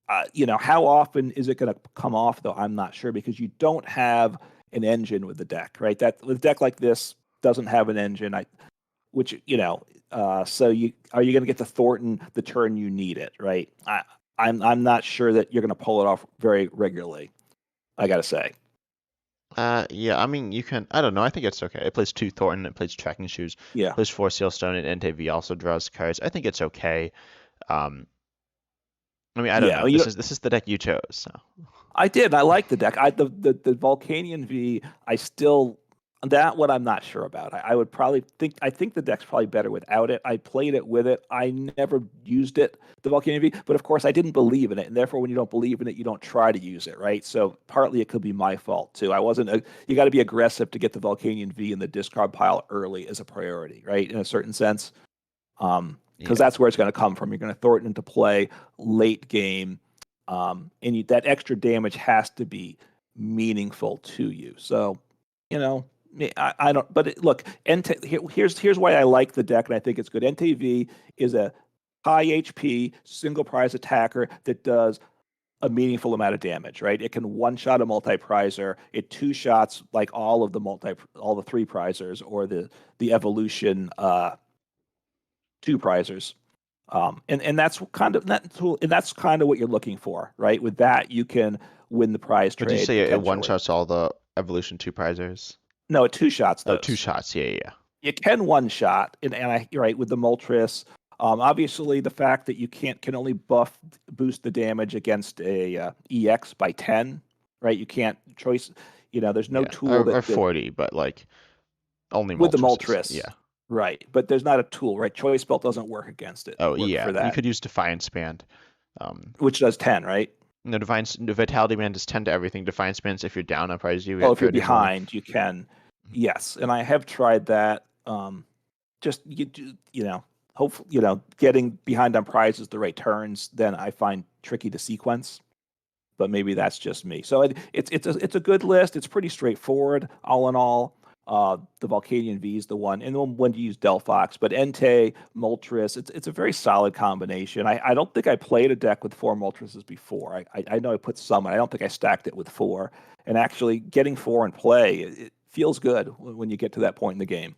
[SPEAKER 1] how often is it going to come off though? I'm not sure because you don't have an engine with the deck, right? That with a deck like this doesn't have an engine. Which so you are you going to get the Thornton the turn you need it, right? I'm not sure that you're going to pull it off very regularly. I got to say,
[SPEAKER 2] Yeah, I mean, you can. I don't know. I think it's okay. It plays two Thornton. It plays Tracking Shoes.
[SPEAKER 1] yeah,
[SPEAKER 2] Plays four Sealstone, and NTV also draws cards. I think it's okay. Um, I mean, I don't
[SPEAKER 1] yeah.
[SPEAKER 2] know. This is the deck you chose. So
[SPEAKER 1] I did. I like the deck. The Volcanion V. I still that one I'm not sure about. I would probably think I think the deck's probably better without it. I played it with it. I never used it, the Volcanion V, but of course I didn't believe in it, and therefore when you don't believe in it, you don't try to use it, right? So partly it could be my fault too. I wasn't. You got to be aggressive to get the Volcanion V in the discard pile early as a priority, right? In a certain sense, because
[SPEAKER 2] yeah.
[SPEAKER 1] that's where it's going to come from. You're going to throw it into play late game, and that extra damage has to be meaningful to you. So, you know, I don't. But look, here's why I like the deck, and I think it's good. NTV is a high HP single prize attacker that does a meaningful amount of damage, right? It can one shot a multi prizer. It two shots like all the three prizers or the evolution two prizers. And that's kind of what you're looking for, right? With that, you can win the prize
[SPEAKER 2] Would you
[SPEAKER 1] trade
[SPEAKER 2] say it one
[SPEAKER 1] potentially.
[SPEAKER 2] shots all the Evolution 2 prizers?
[SPEAKER 1] No, it two shots
[SPEAKER 2] Oh, two
[SPEAKER 1] those.
[SPEAKER 2] shots. Yeah, yeah,
[SPEAKER 1] You can one shot, you're right with the Moltres. Obviously, the fact that you can only boost the damage against a EX by 10, right? You can't choice. There's no
[SPEAKER 2] yeah.
[SPEAKER 1] tool
[SPEAKER 2] Or
[SPEAKER 1] that
[SPEAKER 2] 40, but like only
[SPEAKER 1] with the
[SPEAKER 2] Moltres.
[SPEAKER 1] Moltres,
[SPEAKER 2] Yeah.
[SPEAKER 1] right? But there's not a tool, right? Choice belt doesn't work against it.
[SPEAKER 2] Oh,
[SPEAKER 1] Work
[SPEAKER 2] yeah.
[SPEAKER 1] for
[SPEAKER 2] You
[SPEAKER 1] that,
[SPEAKER 2] could use Defiance Band. Um,
[SPEAKER 1] which does 10, right?
[SPEAKER 2] no, Defiance, the Vitality Band is 10 to everything. Defiance Bands, if you're down on prize, you
[SPEAKER 1] Oh,
[SPEAKER 2] get
[SPEAKER 1] if you're
[SPEAKER 2] 30 more.
[SPEAKER 1] behind, you can. Yes, and I have tried that. Just hopefully, getting behind on prizes the right turns, then I find tricky to sequence. But maybe that's just me. So it's a good list. It's pretty straightforward, all in all. The Volcanion V is the one, and then when to use Delphox, but Entei, Moltres, it's a very solid combination. I don't think I played a deck with four Moltreses before. I know I put some, I don't think I stacked it with four. And actually, getting four in play, it feels good when you get to that point in the game.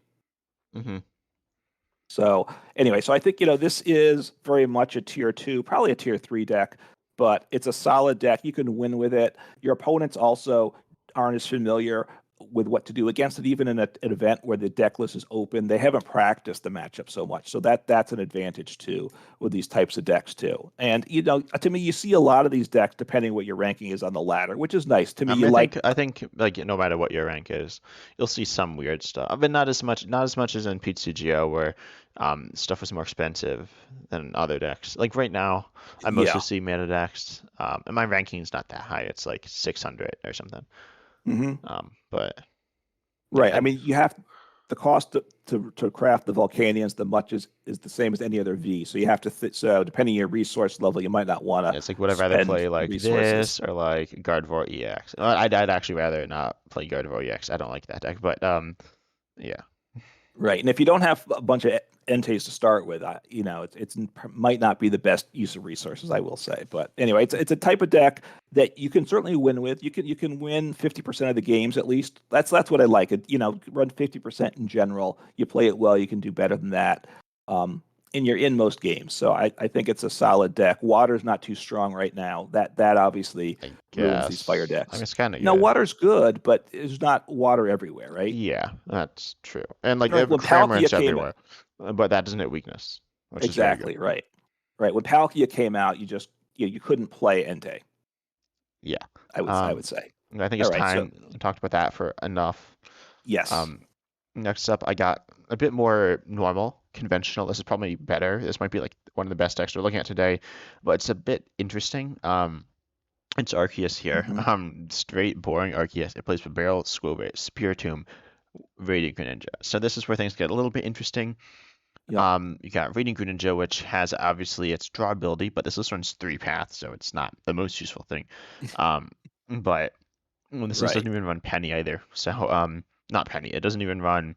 [SPEAKER 2] Hmm.
[SPEAKER 1] So anyway, so I think this is very much a tier two, probably a tier three deck, but it's a solid deck. You can win with it. Your opponents also aren't as familiar with what to do against it, even in an event where the deck list is open. They haven't practiced the matchup so much, so that's an advantage too with these types of decks too. And to me, you see a lot of these decks depending what your ranking is on the ladder, which is nice. To me, you like
[SPEAKER 2] I think like no matter what your rank is, you'll see some weird stuff. But not as much as in PCGO where stuff is more expensive than other decks. Like right now, I mostly
[SPEAKER 1] yeah.
[SPEAKER 2] see meta decks. And my ranking's not that high. It's like 600 or something.
[SPEAKER 1] Hmm.
[SPEAKER 2] But yeah,
[SPEAKER 1] Right. I mean, you have the cost to craft the Volcanians the much is the same as any other V. So you have to so depending on your resource level, you might not want to
[SPEAKER 2] it's like would I rather
[SPEAKER 1] spend
[SPEAKER 2] play
[SPEAKER 1] the
[SPEAKER 2] like
[SPEAKER 1] resources.
[SPEAKER 2] this or like Gardevoir EX? I'd actually rather not play Gardevoir EX. I don't like that deck. But yeah.
[SPEAKER 1] Right. And if you don't have a bunch of entes to start with, it's might not be the best use of resources, I will say. But anyway, it's a type of deck that you can certainly win with. You can win 50% of the games at least. That's what I like. Run 50% in general. You play it well, you can do better than that. Um, and you're in most games. So I think it's a solid deck. Water's not too strong right now. That obviously
[SPEAKER 2] I
[SPEAKER 1] ruins these fire
[SPEAKER 2] guess. I mean,
[SPEAKER 1] decks.
[SPEAKER 2] it's kind of
[SPEAKER 1] No,
[SPEAKER 2] good.
[SPEAKER 1] water's good, but there's not water everywhere, right?
[SPEAKER 2] Yeah, that's true. And like
[SPEAKER 1] Right. When
[SPEAKER 2] Cramorant's
[SPEAKER 1] Palkia came
[SPEAKER 2] everywhere, but that doesn't hit weakness, which is very good.
[SPEAKER 1] Exactly, right. Right. When Palkia came out, you couldn't play Entei,
[SPEAKER 2] Yeah.
[SPEAKER 1] I would
[SPEAKER 2] Um,
[SPEAKER 1] say.
[SPEAKER 2] I think
[SPEAKER 1] All
[SPEAKER 2] it's
[SPEAKER 1] right, so
[SPEAKER 2] time we talked about that for enough.
[SPEAKER 1] yes.
[SPEAKER 2] Um, Next up, I got a bit more normal, conventional. This is probably better. This might be like one of the best decks we're looking at today, but it's a bit interesting. It's Arceus here.
[SPEAKER 1] Hmm.
[SPEAKER 2] Straight boring Arceus. It plays with Barrel, Squilbait, Spiritomb, Radiant Greninja. So this is where things get a little bit interesting.
[SPEAKER 1] Yep.
[SPEAKER 2] You got Radiant Greninja, which has obviously its draw ability, but this runs three paths, so it's not the most useful thing. Um, but this list
[SPEAKER 1] Right.
[SPEAKER 2] doesn't even run Penny either. So not Penny. It doesn't even run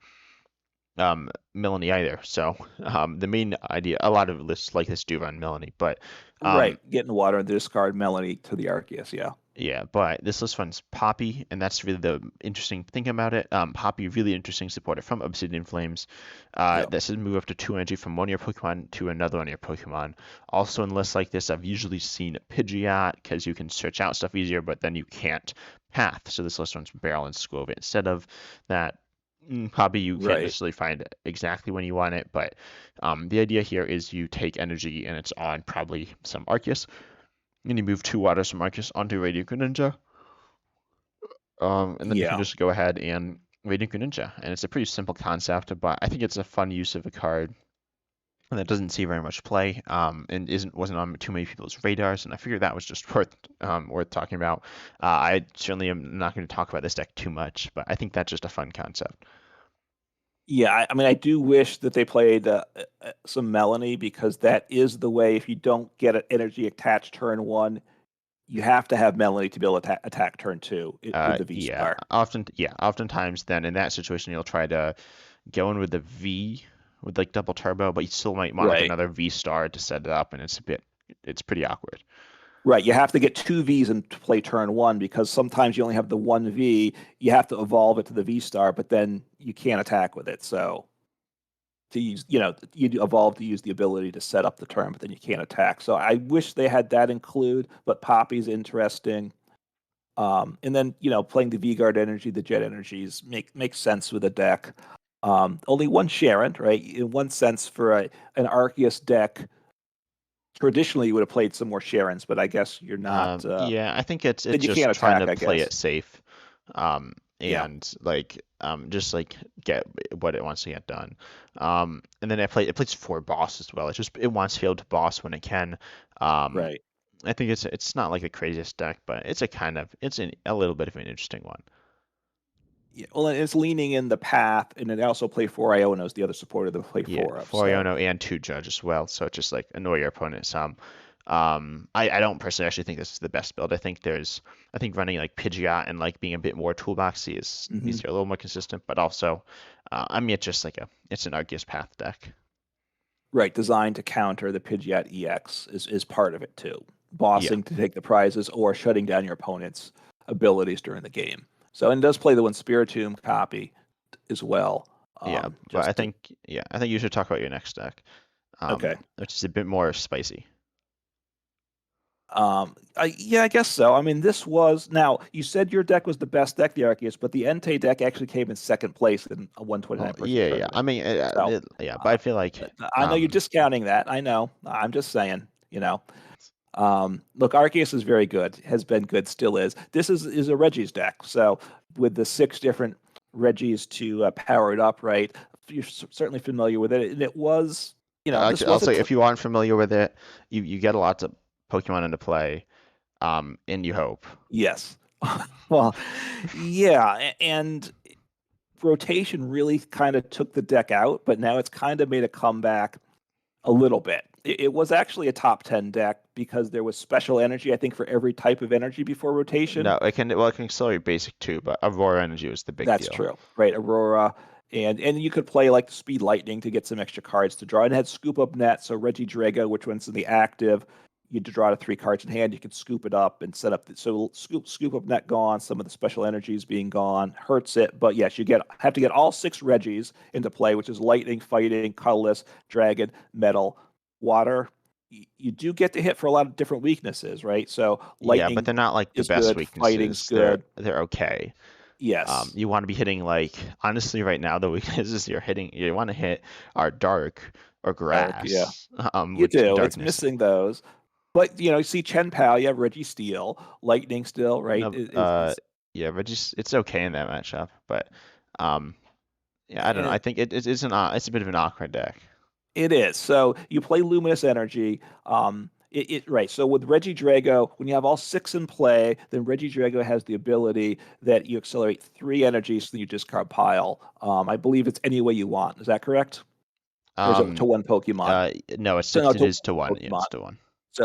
[SPEAKER 2] Melanie either. So the main idea, a lot of lists like this do run Melanie, but um,
[SPEAKER 1] Right. Getting water and discard Melanie to the Arceus. Yeah.
[SPEAKER 2] yeah, but this list runs Poppy, and that's really the interesting thing about it. Poppy, really interesting supporter from Obsidian Flames.
[SPEAKER 1] Yep.
[SPEAKER 2] That says move up to 2 energy from one of your Pokemon to another one of your Pokemon. Also, in lists like this, I've usually seen Pidgeot because you can search out stuff easier, but then you can't path. So this list runs Barrel and Squove instead of that. Poppy, you can't
[SPEAKER 1] Right.
[SPEAKER 2] necessarily find exactly when you want it, but the idea here is you take energy and it's on probably some Arceus, and you move two Water Marcus onto Radio Greninja. And then you can
[SPEAKER 1] Yeah.
[SPEAKER 2] just go ahead and Radio Greninja. And it's a pretty simple concept, but I think it's a fun use of a card that doesn't see very much play, and wasn't on too many people's radars. And I figured that was just worth talking about. I certainly am not going to talk about this deck too much, but I think that's just a fun concept.
[SPEAKER 1] Yeah. I mean, I do wish that they played some Melanie because that is the way. If you don't get an energy attached turn one, you have to have Melanie to be able to attack turn two with the V
[SPEAKER 2] Yeah,
[SPEAKER 1] Star.
[SPEAKER 2] oftentimes then in that situation you'll try to go in with the V with like double turbo, but you still might want like
[SPEAKER 1] Right.
[SPEAKER 2] another V star to set it up, and it's pretty awkward.
[SPEAKER 1] Right. You have to get two Vs and to play turn one because sometimes you only have the one V. You have to evolve it to the V Star, but then you can't attack with it. So to use, you evolve to use the ability to set up the turn, but then you can't attack. So I wish they had that include, but Poppy's interesting. And then playing the V Guard energy, the Jet energies makes sense with a deck. Only one Sharon, right? In one sense, for an Arceus deck, traditionally you would have played some more Sharons, but I guess you're not.
[SPEAKER 2] Yeah, I think it's
[SPEAKER 1] Then you
[SPEAKER 2] just
[SPEAKER 1] can't
[SPEAKER 2] trying
[SPEAKER 1] attack,
[SPEAKER 2] to
[SPEAKER 1] I
[SPEAKER 2] play it
[SPEAKER 1] guess.
[SPEAKER 2] safe,
[SPEAKER 1] Yeah.
[SPEAKER 2] and like just like get what it wants to get done. And then it plays for boss as well. It wants to be able to boss when it can. Um,
[SPEAKER 1] Right.
[SPEAKER 2] I think it's not like the craziest deck, but a little bit of an interesting one.
[SPEAKER 1] Yeah. Well, it's leaning in the path, and then they also play four Ionos, the other supporter that play
[SPEAKER 2] Yeah,
[SPEAKER 1] four of.
[SPEAKER 2] for
[SPEAKER 1] So
[SPEAKER 2] Iono and two judge as well. So just like annoy your opponent some. I don't personally actually think this is the best build. I think running like Pidgeot and like being a bit more toolboxy is
[SPEAKER 1] mhm.
[SPEAKER 2] needs to be a little more consistent, but also, I mean, it's an Arceus Path deck.
[SPEAKER 1] Right, designed to counter the Pidgeot EX is part of it too.
[SPEAKER 2] Yeah,
[SPEAKER 1] Bossing to take the prizes or shutting down your opponent's abilities during the game. So, and it does play the one Spiritomb copy as well.
[SPEAKER 2] yeah, but
[SPEAKER 1] Just to,
[SPEAKER 2] I think you should talk about your next deck,
[SPEAKER 1] okay.
[SPEAKER 2] which is a bit more spicy.
[SPEAKER 1] Yeah, I guess so. I mean, this was now. You said your deck was the best deck, the Arceus, but the Entei deck actually came in second place in a
[SPEAKER 2] Well,
[SPEAKER 1] 129 person
[SPEAKER 2] yeah. I
[SPEAKER 1] tournament.
[SPEAKER 2] mean,
[SPEAKER 1] So,
[SPEAKER 2] yeah, but
[SPEAKER 1] uh,
[SPEAKER 2] I feel like,
[SPEAKER 1] I know you're
[SPEAKER 2] um,
[SPEAKER 1] discounting that. I know. I'm just saying. Look, Arceus is very good, has been good, still is. This is a Reggie's deck. So with the six different Reggies to power it up, right? You're certainly familiar with it. And it was, this
[SPEAKER 2] I'll
[SPEAKER 1] was a
[SPEAKER 2] say if you aren't familiar with it, you get a lot of Pokemon into play, and you hope.
[SPEAKER 1] yes. Well, yeah, and rotation really kind of took the deck out, but now it's kind of made a comeback a little bit. It was actually a top 10 deck because there was special energy, I think, for every type of energy before rotation.
[SPEAKER 2] No, it can accelerate basic too, but Aurora Energy was the big
[SPEAKER 1] That's
[SPEAKER 2] deal.
[SPEAKER 1] true, right? Aurora, and you could play like Speed Lightning to get some extra cards to draw. And it had Scoop Up Net, so Reggie Drago, which one's in the active, you draw to three cards in hand. You could scoop it up and set up. So scoop up net gone. Some of the special energies being gone hurts it, but yes, you have to get all six Reggies into play, which is Lightning, Fighting, Colorless, Dragon, Metal, Water. You do get to hit for a lot of different weaknesses, right? So
[SPEAKER 2] Yeah, but
[SPEAKER 1] Lightning
[SPEAKER 2] they're not like the
[SPEAKER 1] is
[SPEAKER 2] best
[SPEAKER 1] good, Fighting's
[SPEAKER 2] weaknesses. They're
[SPEAKER 1] good.
[SPEAKER 2] they're okay.
[SPEAKER 1] Yes,
[SPEAKER 2] You want to be hitting like honestly right now the weaknesses you want to hit are dark or
[SPEAKER 1] Dark, yeah.
[SPEAKER 2] grass,
[SPEAKER 1] You
[SPEAKER 2] which
[SPEAKER 1] do. It's
[SPEAKER 2] darkness.
[SPEAKER 1] missing those. But you see Chen Pao, you have Reggie Steele, Lightning still, right?
[SPEAKER 2] No, yeah, but just it's okay in that matchup, but um, yeah, I don't know. I
[SPEAKER 1] It,
[SPEAKER 2] think it's a bit of an awkward deck.
[SPEAKER 1] it is. So you play Luminous Energy. Right. So with Reggie Drago, when you have all six in play, then Reggie Drago has the ability that you accelerate three energies, so you discard pile. I believe it's any way you want. Is that correct? Or is it to
[SPEAKER 2] Um,
[SPEAKER 1] one Pokemon?
[SPEAKER 2] no,
[SPEAKER 1] So no,
[SPEAKER 2] it
[SPEAKER 1] to
[SPEAKER 2] is to
[SPEAKER 1] one
[SPEAKER 2] one. Yeah,
[SPEAKER 1] Pokemon.
[SPEAKER 2] it's to one.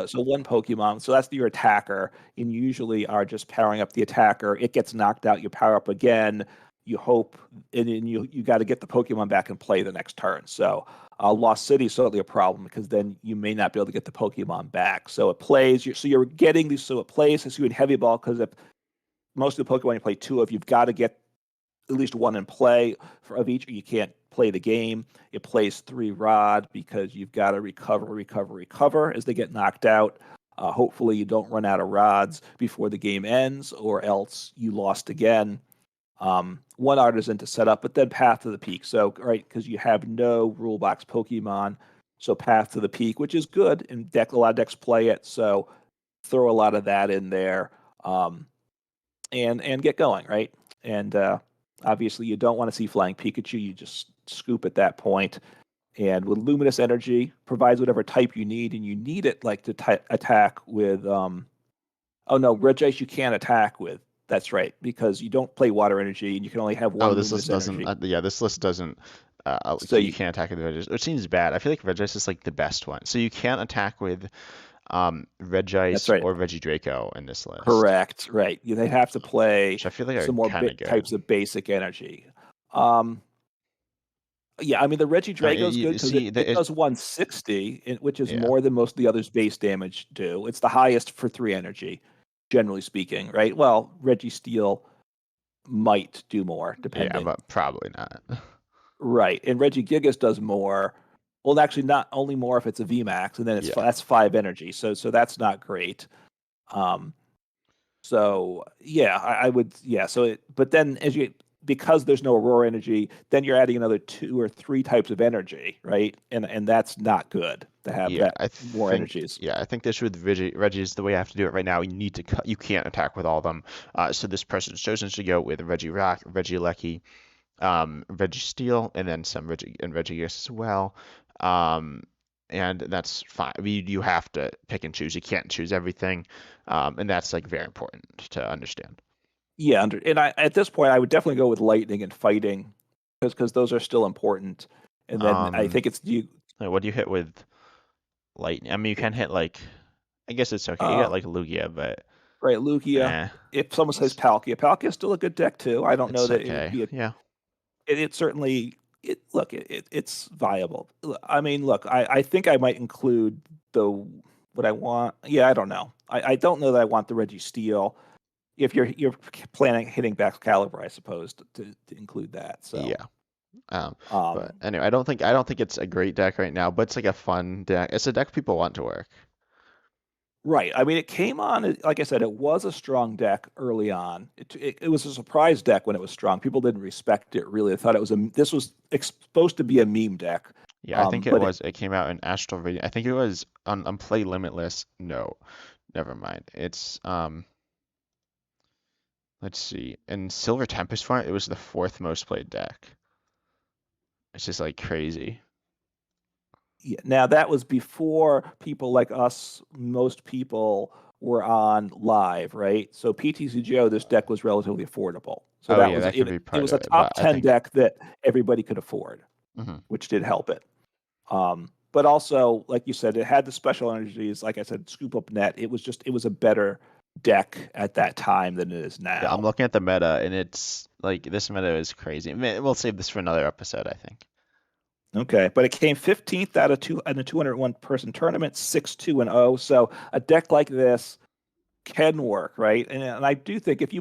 [SPEAKER 1] So one Pokemon. So that's your attacker, and you usually are just powering up the attacker. It gets knocked out. You power up again. You hope, and then you got to get the Pokemon back and play the next turn. So Lost City is certainly a problem because then you may not be able to get the Pokemon back. So it plays. So you're getting these. So it plays as you in Heavy Ball because if most of the Pokemon you play two of, you've got to get at least one in play of each, or you can't play the game. It plays three rod because you've got to recover as they get knocked out. Hopefully, you don't run out of rods before the game ends, or else you lost again. One artisan to set up, but then Path to the Peak. So, right, because you have no rule box Pokemon, so Path to the Peak, which is good, and a lot of decks play it. So, throw a lot of that in there. And get going, right? And obviously, you don't want to see Flying Pikachu. You just scoop at that point. And with Luminous Energy, provides whatever type you need, and you need it like to attack with. Oh no, Regice you can't attack with. That's right, because you don't play Water Energy, and you can only have
[SPEAKER 2] Oh,
[SPEAKER 1] one
[SPEAKER 2] this list
[SPEAKER 1] Luminous
[SPEAKER 2] doesn't.
[SPEAKER 1] Energy.
[SPEAKER 2] Yeah, this list doesn't.
[SPEAKER 1] So
[SPEAKER 2] You can't attack with Regis, which seems bad. I feel like Regis is like the best one. So you can't attack with
[SPEAKER 1] that's
[SPEAKER 2] Regice
[SPEAKER 1] right.
[SPEAKER 2] or Regidraco in this list,
[SPEAKER 1] Correct. Right. They have to play
[SPEAKER 2] which I feel like are
[SPEAKER 1] some more
[SPEAKER 2] kind of
[SPEAKER 1] types
[SPEAKER 2] good.
[SPEAKER 1] of basic energy. Um, Yeah, I mean the Reggie Drago's good
[SPEAKER 2] You
[SPEAKER 1] because
[SPEAKER 2] see,
[SPEAKER 1] it does 160, which is
[SPEAKER 2] yeah,
[SPEAKER 1] more than most of the others base damage do. It's the highest for three energy, generally speaking, right? Well, Reggie Steel might do more,
[SPEAKER 2] yeah,
[SPEAKER 1] depending.
[SPEAKER 2] but probably not.
[SPEAKER 1] Right, and Reggie Gigas does more. Well, actually, not only more if it's a VMAX, and then
[SPEAKER 2] Yeah,
[SPEAKER 1] that's five energy. So that's not great. Um, So yeah, I would yeah. But then as you because there's no Aurora energy, then you're adding another two or three types of energy, right? And that's not good to have
[SPEAKER 2] yeah.
[SPEAKER 1] that more energies.
[SPEAKER 2] I think this with Reggie is the way I have to do it right now. You need to cut. You can't attack with all of them. So this person's chosen to go with Reggie Rock, Reggie Lecky, Reggie Steel, and then some Regigigas as well. Um, and that's fine. You have to pick and choose. You can't choose everything, and that's like very important to understand.
[SPEAKER 1] Yeah, and I at this point I would definitely go with lightning and fighting because those are still important. And then I
[SPEAKER 2] Um,
[SPEAKER 1] think it's you
[SPEAKER 2] what do you hit with lightning? I mean, you can hit like. I guess it's okay. You got
[SPEAKER 1] uh
[SPEAKER 2] like Lugia, but
[SPEAKER 1] right, Lugia.
[SPEAKER 2] eh,
[SPEAKER 1] If someone says
[SPEAKER 2] it's
[SPEAKER 1] Palkia is still a good deck too. I don't know
[SPEAKER 2] it's
[SPEAKER 1] that it would
[SPEAKER 2] okay.
[SPEAKER 1] be a
[SPEAKER 2] Yeah.
[SPEAKER 1] it certainly it's viable. I mean, look, I think I might include the what I want. Yeah, I don't know. I don't know that I want the Reggie Steele. If you're planning hitting back caliber, I suppose to include that. So
[SPEAKER 2] Yeah. Um, but
[SPEAKER 1] um,
[SPEAKER 2] anyway, I don't think it's a great deck right now, but it's like a fun deck. It's a deck people want to work.
[SPEAKER 1] right. I mean, it came on like I said, it was a strong deck early on. It was a surprise deck when it was strong. People didn't respect it really. They thought it was this was supposed to be a meme deck.
[SPEAKER 2] Yeah, I think it
[SPEAKER 1] But it
[SPEAKER 2] was. It came out in Astral Radiant. I think it was on Play Limitless. No, never mind. It's let's see. In Silver Tempest form, it was the fourth most played deck. It's just like crazy.
[SPEAKER 1] Yeah. Now that was before people like us, most people were on live, right? So PTCGO, this deck was relatively affordable. So
[SPEAKER 2] Oh
[SPEAKER 1] that
[SPEAKER 2] yeah,
[SPEAKER 1] was
[SPEAKER 2] that could
[SPEAKER 1] it.
[SPEAKER 2] be
[SPEAKER 1] It
[SPEAKER 2] part
[SPEAKER 1] was
[SPEAKER 2] of
[SPEAKER 1] a
[SPEAKER 2] it, but
[SPEAKER 1] top
[SPEAKER 2] I
[SPEAKER 1] 10
[SPEAKER 2] think.
[SPEAKER 1] deck that everybody could afford,
[SPEAKER 2] Mhm.
[SPEAKER 1] which did help it. But also, like you said, it had the special energies. Like I said, scoop up net. It was a better deck at that time than it is
[SPEAKER 2] Yeah, I'm
[SPEAKER 1] now.
[SPEAKER 2] looking at the meta, and it's like this meta is crazy. We'll save this for another episode, I think.
[SPEAKER 1] Okay, but it came 15th out of two in a 201 person tournament, 6-2-0. So a deck like this can work, right? And I do think if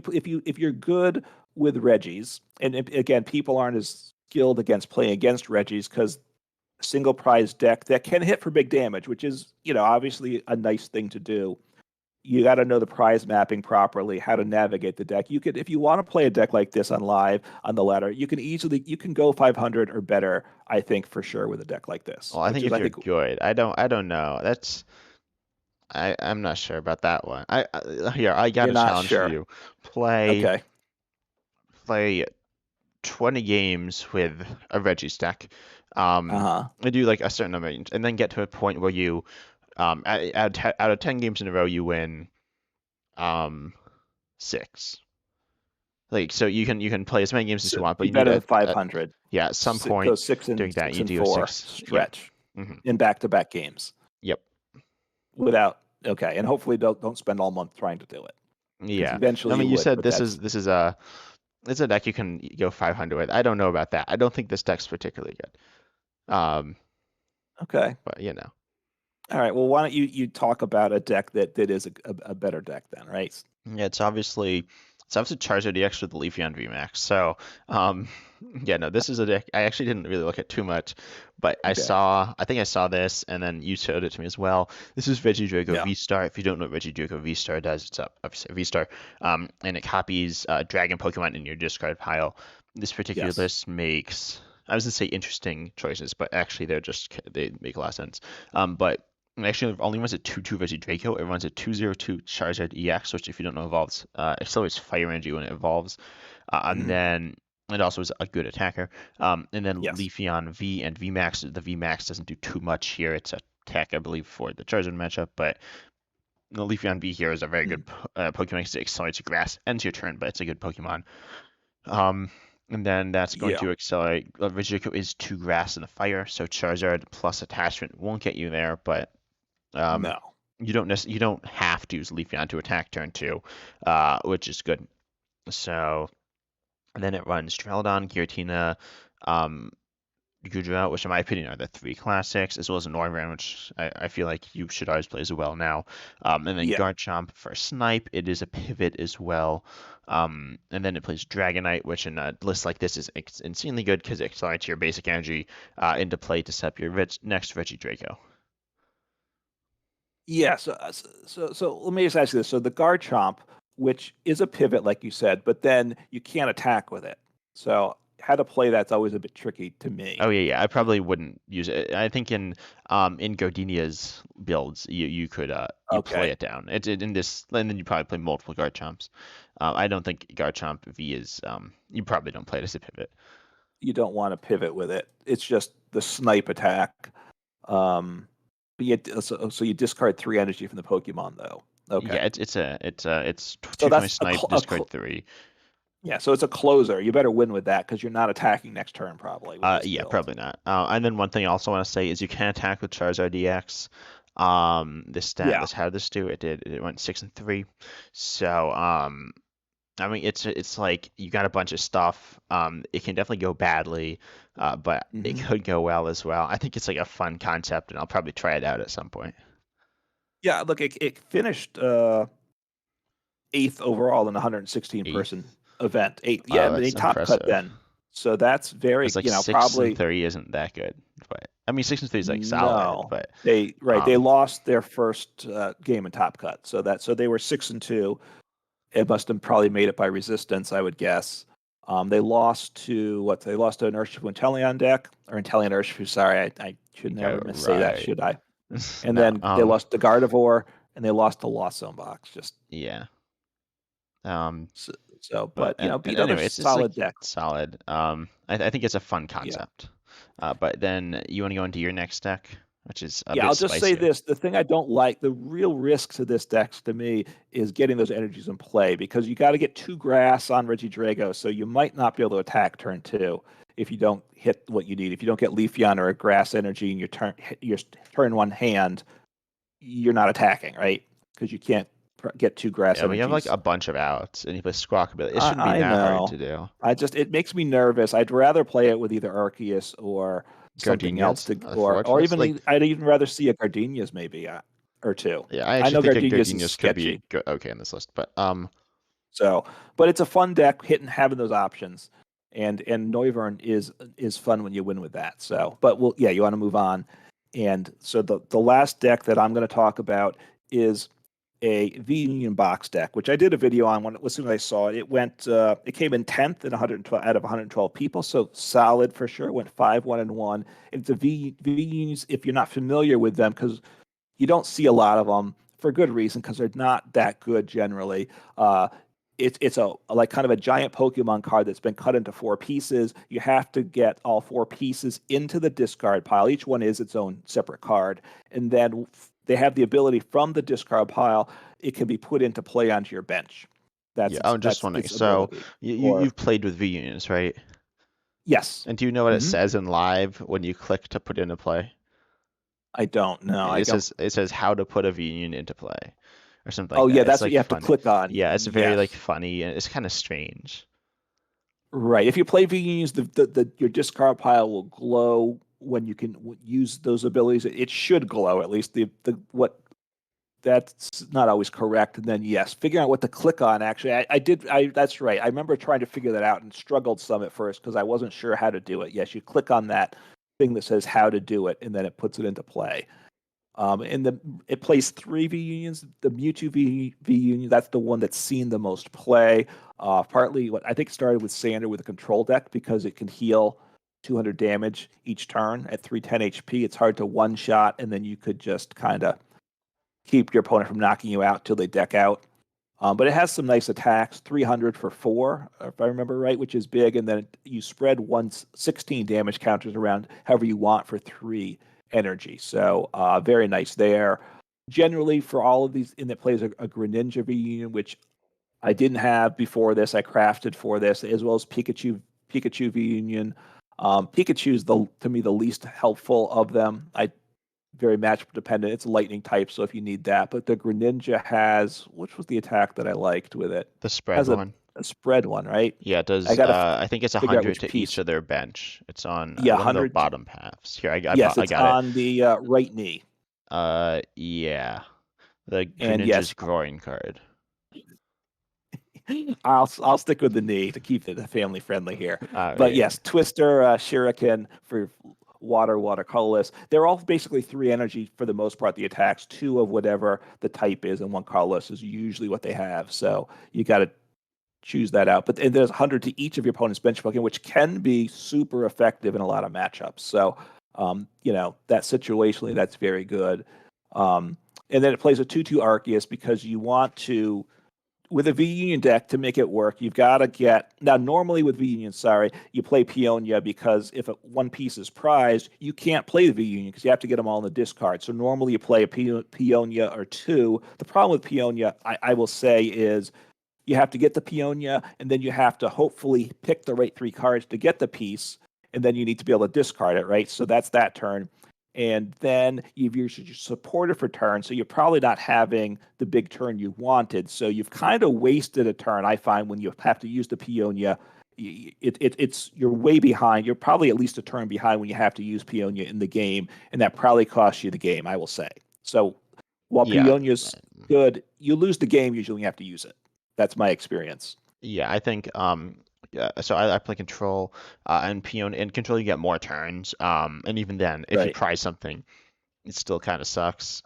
[SPEAKER 1] you're good with Reggies, and again, people aren't as skilled against playing against Reggies because single prize deck that can hit for big damage, which is obviously a nice thing to do. You got to know the prize mapping properly, how to navigate the deck. You could, if you want to play a deck like this on live on the ladder, you can go 500 or better. I think for sure with a deck like this,
[SPEAKER 2] Well, I
[SPEAKER 1] which
[SPEAKER 2] think
[SPEAKER 1] is
[SPEAKER 2] if
[SPEAKER 1] I
[SPEAKER 2] you're
[SPEAKER 1] think
[SPEAKER 2] good, I don't know. I'm not sure about that one. Here, I got
[SPEAKER 1] you're
[SPEAKER 2] a
[SPEAKER 1] not
[SPEAKER 2] challenge for
[SPEAKER 1] sure.
[SPEAKER 2] you. Play
[SPEAKER 1] Okay.
[SPEAKER 2] play 20 games with a Reggie stack.
[SPEAKER 1] Uh huh.
[SPEAKER 2] I do like a certain amount, and then get to a point where you Out of 10 games in a row, you win 6. Like, so you can play as many games as
[SPEAKER 1] So
[SPEAKER 2] you want, but
[SPEAKER 1] be
[SPEAKER 2] you need
[SPEAKER 1] better than
[SPEAKER 2] a
[SPEAKER 1] 500.
[SPEAKER 2] yeah, at some
[SPEAKER 1] Go
[SPEAKER 2] point
[SPEAKER 1] six and
[SPEAKER 2] during that
[SPEAKER 1] six
[SPEAKER 2] you
[SPEAKER 1] and
[SPEAKER 2] do a
[SPEAKER 1] four
[SPEAKER 2] 6. Yeah.
[SPEAKER 1] stretch
[SPEAKER 2] Hmm.
[SPEAKER 1] in back-to-back games
[SPEAKER 2] Yep.
[SPEAKER 1] without okay, and hopefully don't spend all month trying to do it because
[SPEAKER 2] Yeah. I
[SPEAKER 1] eventually you
[SPEAKER 2] mean, you
[SPEAKER 1] would.
[SPEAKER 2] said
[SPEAKER 1] But
[SPEAKER 2] this is a it's a deck you can go 500 with. I don't know about that. I don't think this deck's particularly good.
[SPEAKER 1] okay.
[SPEAKER 2] But you know.
[SPEAKER 1] All right. Well, why don't you talk about a deck that is a better deck then, right?
[SPEAKER 2] Yeah, it's obviously Charizard EX with the Leafeon VMAX. So, um, yeah, no, this is a deck I actually didn't really look at too much, but
[SPEAKER 1] Okay.
[SPEAKER 2] I think I saw this, and then you showed it to me as well. This is Regidrago
[SPEAKER 1] Yeah.
[SPEAKER 2] V-Star. If you don't know what Regidrago V-Star does, it's obviously a V-Star, and it copies Dragon Pokemon in your discard pile. This particular
[SPEAKER 1] Yes.
[SPEAKER 2] list makes, I was gonna say interesting choices, but actually they make a lot of sense. But actually, it only runs at 2/2 Regidrago. It runs at 2/02 Charizard EX, which, if you don't know, evolves. Accelerates Fire Energy when it evolves. And
[SPEAKER 1] Mhm.
[SPEAKER 2] then it also is a good attacker. And then
[SPEAKER 1] Yes.
[SPEAKER 2] Leafeon V and VMAX. The VMAX doesn't do too much here. It's attack, I believe, for the Charizard matchup. But the Leafeon V here is a very
[SPEAKER 1] Mm.
[SPEAKER 2] good Pokemon because it accelerates your grass. Ends your turn, but it's a good Pokemon. Um, and then that's going
[SPEAKER 1] Yeah.
[SPEAKER 2] to accelerate. Regidrago is 2 grass and a fire, so Charizard plus attachment won't get you there, but um,
[SPEAKER 1] No.
[SPEAKER 2] you don't have to use Leafeon to attack turn 2, which is good. So and then it runs Drowdon, Giratina, um, Gudra, which in my opinion are the 3 classics, as well as Noivern, which I feel like you should always play as well now. And then
[SPEAKER 1] Yeah.
[SPEAKER 2] Garchomp for Snipe. It is a pivot as well. And then it plays Dragonite, which in a list like this is insanely good because it accelerates your basic energy into play to set up your next Regidrago.
[SPEAKER 1] Yeah. So let me just ask you this. So the Garchomp, which is a pivot, like you said, but then you can't attack with it. So how to play that's always a bit tricky to
[SPEAKER 2] Oh
[SPEAKER 1] me.
[SPEAKER 2] yeah, yeah. I probably wouldn't use it. I think in Gardenia's builds, you could you play
[SPEAKER 1] Okay.
[SPEAKER 2] it down. In this, and then you probably play multiple Garchomps. I don't think Garchomp V is you probably don't play it as a pivot.
[SPEAKER 1] You don't want to pivot with it. It's just the snipe attack. Um, but so you discard 3 energy from the Pokemon though. Okay.
[SPEAKER 2] Yeah, it's
[SPEAKER 1] So
[SPEAKER 2] 2/20
[SPEAKER 1] that's
[SPEAKER 2] snipe, discard 3.
[SPEAKER 1] yeah. So it's a closer. You better win with that because you're not attacking next turn probably with this
[SPEAKER 2] Yeah,
[SPEAKER 1] build.
[SPEAKER 2] probably not. And then one thing I also want to say is you can attack with Charizard DX.
[SPEAKER 1] Yeah.
[SPEAKER 2] This how this do? It went 6 and 3. So I mean, it's like you got a bunch of stuff. It can definitely go badly, but it
[SPEAKER 1] Hmm.
[SPEAKER 2] could go well as well. I think it's like a fun concept, and I'll probably try it out at some point.
[SPEAKER 1] Yeah. Look, it finished eighth overall in a 116 person
[SPEAKER 2] Eighth.
[SPEAKER 1] event. Eighth. Yeah.
[SPEAKER 2] Oh,
[SPEAKER 1] I mean,
[SPEAKER 2] that's
[SPEAKER 1] top cut
[SPEAKER 2] impressive.
[SPEAKER 1] then. So that's very,
[SPEAKER 2] It's like six and
[SPEAKER 1] probably
[SPEAKER 2] three isn't that good, but I mean 6 and 3 is like solid,
[SPEAKER 1] no.
[SPEAKER 2] but
[SPEAKER 1] They
[SPEAKER 2] um,
[SPEAKER 1] lost their first game in top cut. So they were 6-2. It must have probably made it by resistance, I would guess. They lost to what? They lost to an Urshifu Inteleon deck or Inteleon Urshifu. Sorry, I should
[SPEAKER 2] you got
[SPEAKER 1] never
[SPEAKER 2] it
[SPEAKER 1] say that,
[SPEAKER 2] right.
[SPEAKER 1] should I? And
[SPEAKER 2] No,
[SPEAKER 1] then they lost to Gardevoir and they lost to Lost Zone Box. Just
[SPEAKER 2] yeah. Um,
[SPEAKER 1] so, so
[SPEAKER 2] but
[SPEAKER 1] but you know, beat other
[SPEAKER 2] anyway, it's like
[SPEAKER 1] solid decks.
[SPEAKER 2] solid. I think it's a fun
[SPEAKER 1] Yeah.
[SPEAKER 2] concept. But then you want to go into your next deck, which is a
[SPEAKER 1] Yeah,
[SPEAKER 2] bit
[SPEAKER 1] I'll just say
[SPEAKER 2] spicier.
[SPEAKER 1] this. The thing I don't like, the real risk to this deck to me is getting those energies in play because you got to get 2 grass on Regidrago, so you might not be able to attack turn 2 if you don't hit what you need. If you don't get Leafeon or a grass energy in your turn 1 hand, you're not attacking, right? Because you can't get 2 grass
[SPEAKER 2] Yeah, we have like
[SPEAKER 1] energies.
[SPEAKER 2] a bunch of outs, and you play Squawkabilly. It shouldn't be
[SPEAKER 1] I
[SPEAKER 2] that hard to
[SPEAKER 1] know.
[SPEAKER 2] do.
[SPEAKER 1] It makes me nervous. I'd rather play it with either Arceus or something else
[SPEAKER 2] Gardenias,
[SPEAKER 1] to,
[SPEAKER 2] a
[SPEAKER 1] or
[SPEAKER 2] Fortress, like
[SPEAKER 1] I'd even rather see a Gardenias maybe or two.
[SPEAKER 2] yeah, I
[SPEAKER 1] I
[SPEAKER 2] actually
[SPEAKER 1] know
[SPEAKER 2] think a
[SPEAKER 1] Gardenias is
[SPEAKER 2] Gardenias could be
[SPEAKER 1] sketchy,
[SPEAKER 2] good, okay in this list, but
[SPEAKER 1] so but it's a fun deck hitting having those options, and Noivern is fun when you win with that. So, but yeah, you want to move on, and so the last deck that I'm going to talk about is a V Union box deck, which I did a video on when as soon as I saw it. It came in 10th in 112 out of 112 people, so solid for sure. It went 5-1-1. It's a V Unions if you're not familiar with them because you don't see a lot of them for good reason because they're not that good generally. Uh, it's a like kind of a giant Pokemon card that's been cut into 4 pieces. You have to get all 4 pieces into the discard pile. Each one is its own separate card, and then they have the ability from the discard pile, it can be put into play onto your bench.
[SPEAKER 2] Yeah, I'm just
[SPEAKER 1] That's
[SPEAKER 2] wondering.
[SPEAKER 1] its
[SPEAKER 2] So
[SPEAKER 1] ability.
[SPEAKER 2] you've
[SPEAKER 1] Or
[SPEAKER 2] played with V unions, right?
[SPEAKER 1] yes.
[SPEAKER 2] And do you know what it
[SPEAKER 1] Hmm.
[SPEAKER 2] says in live when you click to put into play?
[SPEAKER 1] I don't know. I don't.
[SPEAKER 2] It says how to put a V union into play or something like
[SPEAKER 1] Oh yeah,
[SPEAKER 2] that. It's
[SPEAKER 1] that's what
[SPEAKER 2] like
[SPEAKER 1] you have to
[SPEAKER 2] funny.
[SPEAKER 1] click on.
[SPEAKER 2] Yeah, it's very like
[SPEAKER 1] Yes.
[SPEAKER 2] funny and it's kind of strange.
[SPEAKER 1] Right. If you play VUs, your discard pile will glow when you can use those abilities. It should glow at least. The what That's not always correct. And then yes, figuring out what to click on. Actually, I did. I That's right. I remember trying to figure that out and struggled some at first because I wasn't sure how to do it. Yes, you click on that thing that says how to do it, and then it puts it into play. And it plays three V unions. The Mewtwo V union, that's the one that's seen the most play. Partly what I think started with Sander with a control deck because it can heal 200 damage each turn at 310 HP. It's hard to one shot, and then you could just kind of keep your opponent from knocking you out till they deck out. But it has some nice attacks, 300 for 4, if I remember right, which is big. And then you spread 16 damage counters around however you want for 3 energy. So very nice there. Generally, for all of these, and it plays a Greninja reunion, which I didn't have before this. I crafted for this, as well as Pikachu reunion. Pikachu's to me the least helpful of them. I very match dependent. It's lightning type, so if you need that. But the Greninja has, which was the attack that I liked with it?
[SPEAKER 2] The spread
[SPEAKER 1] Has
[SPEAKER 2] one.
[SPEAKER 1] a spread one, right?
[SPEAKER 2] Yeah, it
[SPEAKER 1] I
[SPEAKER 2] does.
[SPEAKER 1] got to
[SPEAKER 2] I think it's
[SPEAKER 1] figure out
[SPEAKER 2] 100
[SPEAKER 1] which
[SPEAKER 2] to each
[SPEAKER 1] piece.
[SPEAKER 2] of their bench. It's on
[SPEAKER 1] Yeah,
[SPEAKER 2] one of the
[SPEAKER 1] 100.
[SPEAKER 2] bottom halves. Here,
[SPEAKER 1] Yes,
[SPEAKER 2] I
[SPEAKER 1] it's
[SPEAKER 2] got it.
[SPEAKER 1] on the right knee.
[SPEAKER 2] Yeah, the
[SPEAKER 1] And
[SPEAKER 2] Greninja's
[SPEAKER 1] yes,
[SPEAKER 2] groin card.
[SPEAKER 1] I'll stick with the knee to keep it family friendly here. But
[SPEAKER 2] Yeah.
[SPEAKER 1] yes, Twister, Shuriken for water colorless. They're all basically 3 energy for the most part. The attacks, 2 of whatever the type is, and 1 colorless is usually what they have. So you got to choose that out. But and there's 100 to each of your opponent's bench Pokemon, which can be super effective in a lot of matchups. So that situationally, that's very good. Um, and then it plays a 2/2 Arceus because you want to, with a V Union deck, to make it work, you've got to get now. Normally with V Union, sorry, you play Peonia because if one piece is prized, you can't play the V Union because you have to get them all in the discard. So normally you play a Peonia or 2. The problem with Peonia, I will say, is you have to get the Peonia, and then you have to hopefully pick the right 3 cards to get the piece, and then you need to be able to discard it, right? So that's that turn. And then you've used your supporter for turn, so you're probably not having the big turn you wanted. So you've kind of wasted a turn, I find, when you have to use the Peonia. It's you're way behind. You're probably at least a turn behind when you have to use Peonia in the game, and that probably costs you the game, I will say. So while
[SPEAKER 2] Yeah.
[SPEAKER 1] Peonia's good, you lose the game usually when you have to use it. That's my experience.
[SPEAKER 2] Yeah, I think yeah, so I play control and peon in control you get more turns. And even then, if you
[SPEAKER 1] Right.
[SPEAKER 2] prize something, it still kind of sucks.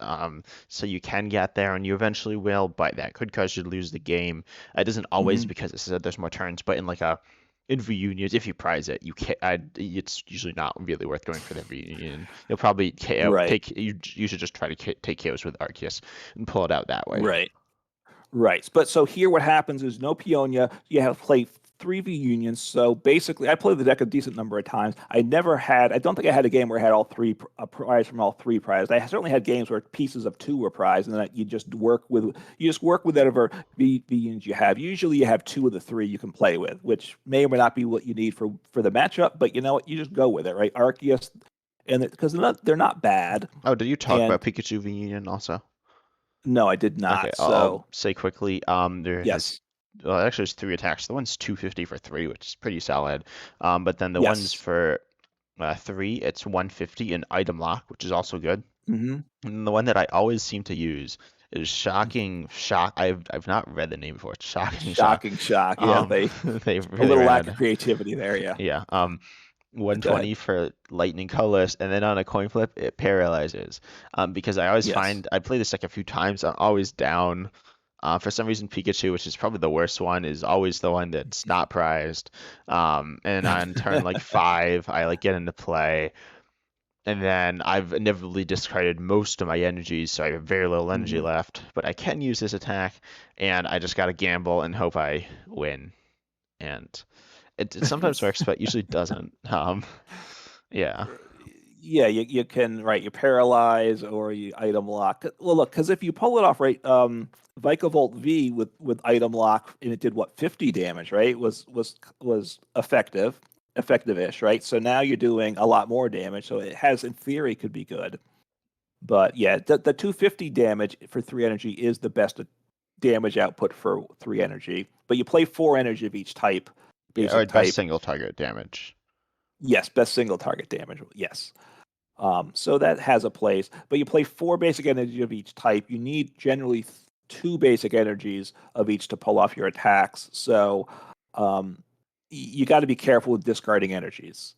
[SPEAKER 2] So you can get there and you eventually will, but that could cause you to lose the game. It doesn't always
[SPEAKER 1] Hmm.
[SPEAKER 2] because it said there's more turns, but in like a in reunions, if you prize it, you can it's usually not really worth going for the reunion. You'll probably KO
[SPEAKER 1] Right.
[SPEAKER 2] take you should just try to take KOs with Arceus and pull it out that way.
[SPEAKER 1] Right. Right. But so here what happens is no Peonia. You have to play 3V unions. So basically, I played the deck a decent number of times. I don't think I had a game where I had all 3 a prize from all 3 prizes. I certainly had games where pieces of 2 were prized, and then you just work with whatever V unions you have. Usually you have 2 of the 3 you can play with, which may or may not be what you need for the matchup, but you know what? You just go with it, right? Arceus, and because they're not bad.
[SPEAKER 2] Oh, did you talk
[SPEAKER 1] And
[SPEAKER 2] about Pikachu reunion also?
[SPEAKER 1] no, I did
[SPEAKER 2] Okay,
[SPEAKER 1] not.
[SPEAKER 2] I'll
[SPEAKER 1] So
[SPEAKER 2] say quickly. There has
[SPEAKER 1] yes.
[SPEAKER 2] well, actually, there's 3 attacks. The one's 250 for 3, which is pretty solid. But then the ones
[SPEAKER 1] Yes.
[SPEAKER 2] for 3, it's 150 in item lock, which is also good.
[SPEAKER 1] Hmm.
[SPEAKER 2] And the one that I always seem to use is shocking shock. I've not read the name before. It's shocking shock.
[SPEAKER 1] Shocking shock. Yeah, they
[SPEAKER 2] They
[SPEAKER 1] a
[SPEAKER 2] really
[SPEAKER 1] little
[SPEAKER 2] ran
[SPEAKER 1] lack
[SPEAKER 2] it.
[SPEAKER 1] of creativity there. Yeah.
[SPEAKER 2] Yeah.
[SPEAKER 1] Go ahead.
[SPEAKER 2] 120 for lightning colorless, and then on a coin flip, it paralyzes. Because I always
[SPEAKER 1] Yes.
[SPEAKER 2] find I play this deck a few times. I'm always down. For some reason, Pikachu, which is probably the worst one, is always the one that's not prized. And on turn like 5, I like get into play, and then I've inevitably discarded most of my energies, so I have very little energy
[SPEAKER 1] Hmm.
[SPEAKER 2] left. But I can use this attack, and I just gotta gamble and hope I win. And it sometimes works, but usually doesn't. Yeah.
[SPEAKER 1] Yeah, you can right. You paralyze or you item lock. Well, look, because if you pull it off right, Vikavolt V with item lock and it did what 50 damage, right? Was effective-ish, right? So now you're doing a lot more damage. So it has, in theory, could be good. But yeah, the 250 damage for 3 energy is the best damage output for 3 energy. But you play 4 energy of each type,
[SPEAKER 2] Yeah, or
[SPEAKER 1] basic
[SPEAKER 2] best
[SPEAKER 1] type.
[SPEAKER 2] single target damage.
[SPEAKER 1] Yes, best single target damage. Yes. So that has a place, but you play 4 basic energy of each type. You need generally 2 basic energies of each to pull off your attacks. So um, you got to be careful with discarding energies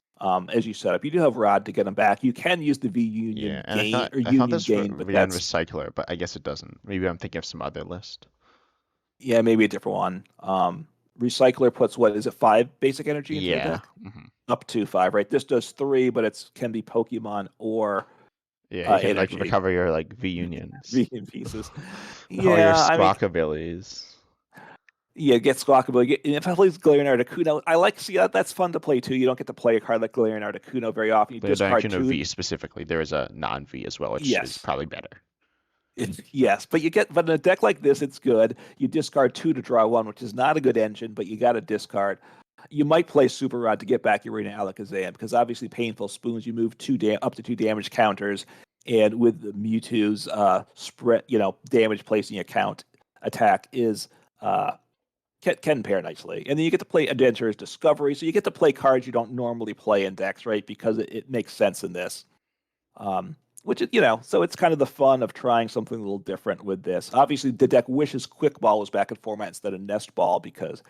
[SPEAKER 1] as you set up. You do have Rod to get them back. You can use the V
[SPEAKER 2] Yeah,
[SPEAKER 1] Union
[SPEAKER 2] and
[SPEAKER 1] gain or
[SPEAKER 2] I thought
[SPEAKER 1] Union
[SPEAKER 2] this would
[SPEAKER 1] gain, but
[SPEAKER 2] ran
[SPEAKER 1] that's
[SPEAKER 2] Recycler, but I guess it doesn't. Maybe I'm thinking of some other list.
[SPEAKER 1] yeah, maybe a different one. Recycler puts what is it 5 basic energy into the
[SPEAKER 2] Yeah.
[SPEAKER 1] deck?
[SPEAKER 2] Hmm.
[SPEAKER 1] Up to 5, right? This does 3, but it's can be Pokemon or
[SPEAKER 2] Yeah, you can like
[SPEAKER 1] energy.
[SPEAKER 2] recover your like V unions.
[SPEAKER 1] Vegan pieces.
[SPEAKER 2] All your
[SPEAKER 1] Yeah, I mean,
[SPEAKER 2] squawk abilities.
[SPEAKER 1] yeah, get Squawkable. If I play Galarian Articuno, I like see that that's fun to play too. You don't get to play a card like Galarian Articuno very often. You
[SPEAKER 2] The
[SPEAKER 1] discard
[SPEAKER 2] Articuno
[SPEAKER 1] two.
[SPEAKER 2] V specifically. There is a non-V as well, which is
[SPEAKER 1] Yes,
[SPEAKER 2] probably better.
[SPEAKER 1] yes, but in a deck like this, it's good. You discard two to draw one, which is not a good engine, but you got to discard. You might play Super Rod to get back your Arena Alakazam because obviously Painful Spoons, you move up to 2 damage counters, and with the Mewtwo's spread, damage placing account attack is uh, can pair nicely. And then you get to play Adventurer's Discovery, so you get to play cards you don't normally play in decks, right? Because it makes sense in this. Which is, so it's kind of the fun of trying something a little different with this. Obviously, the deck wishes Quick Ball was back in format instead of Nest Ball because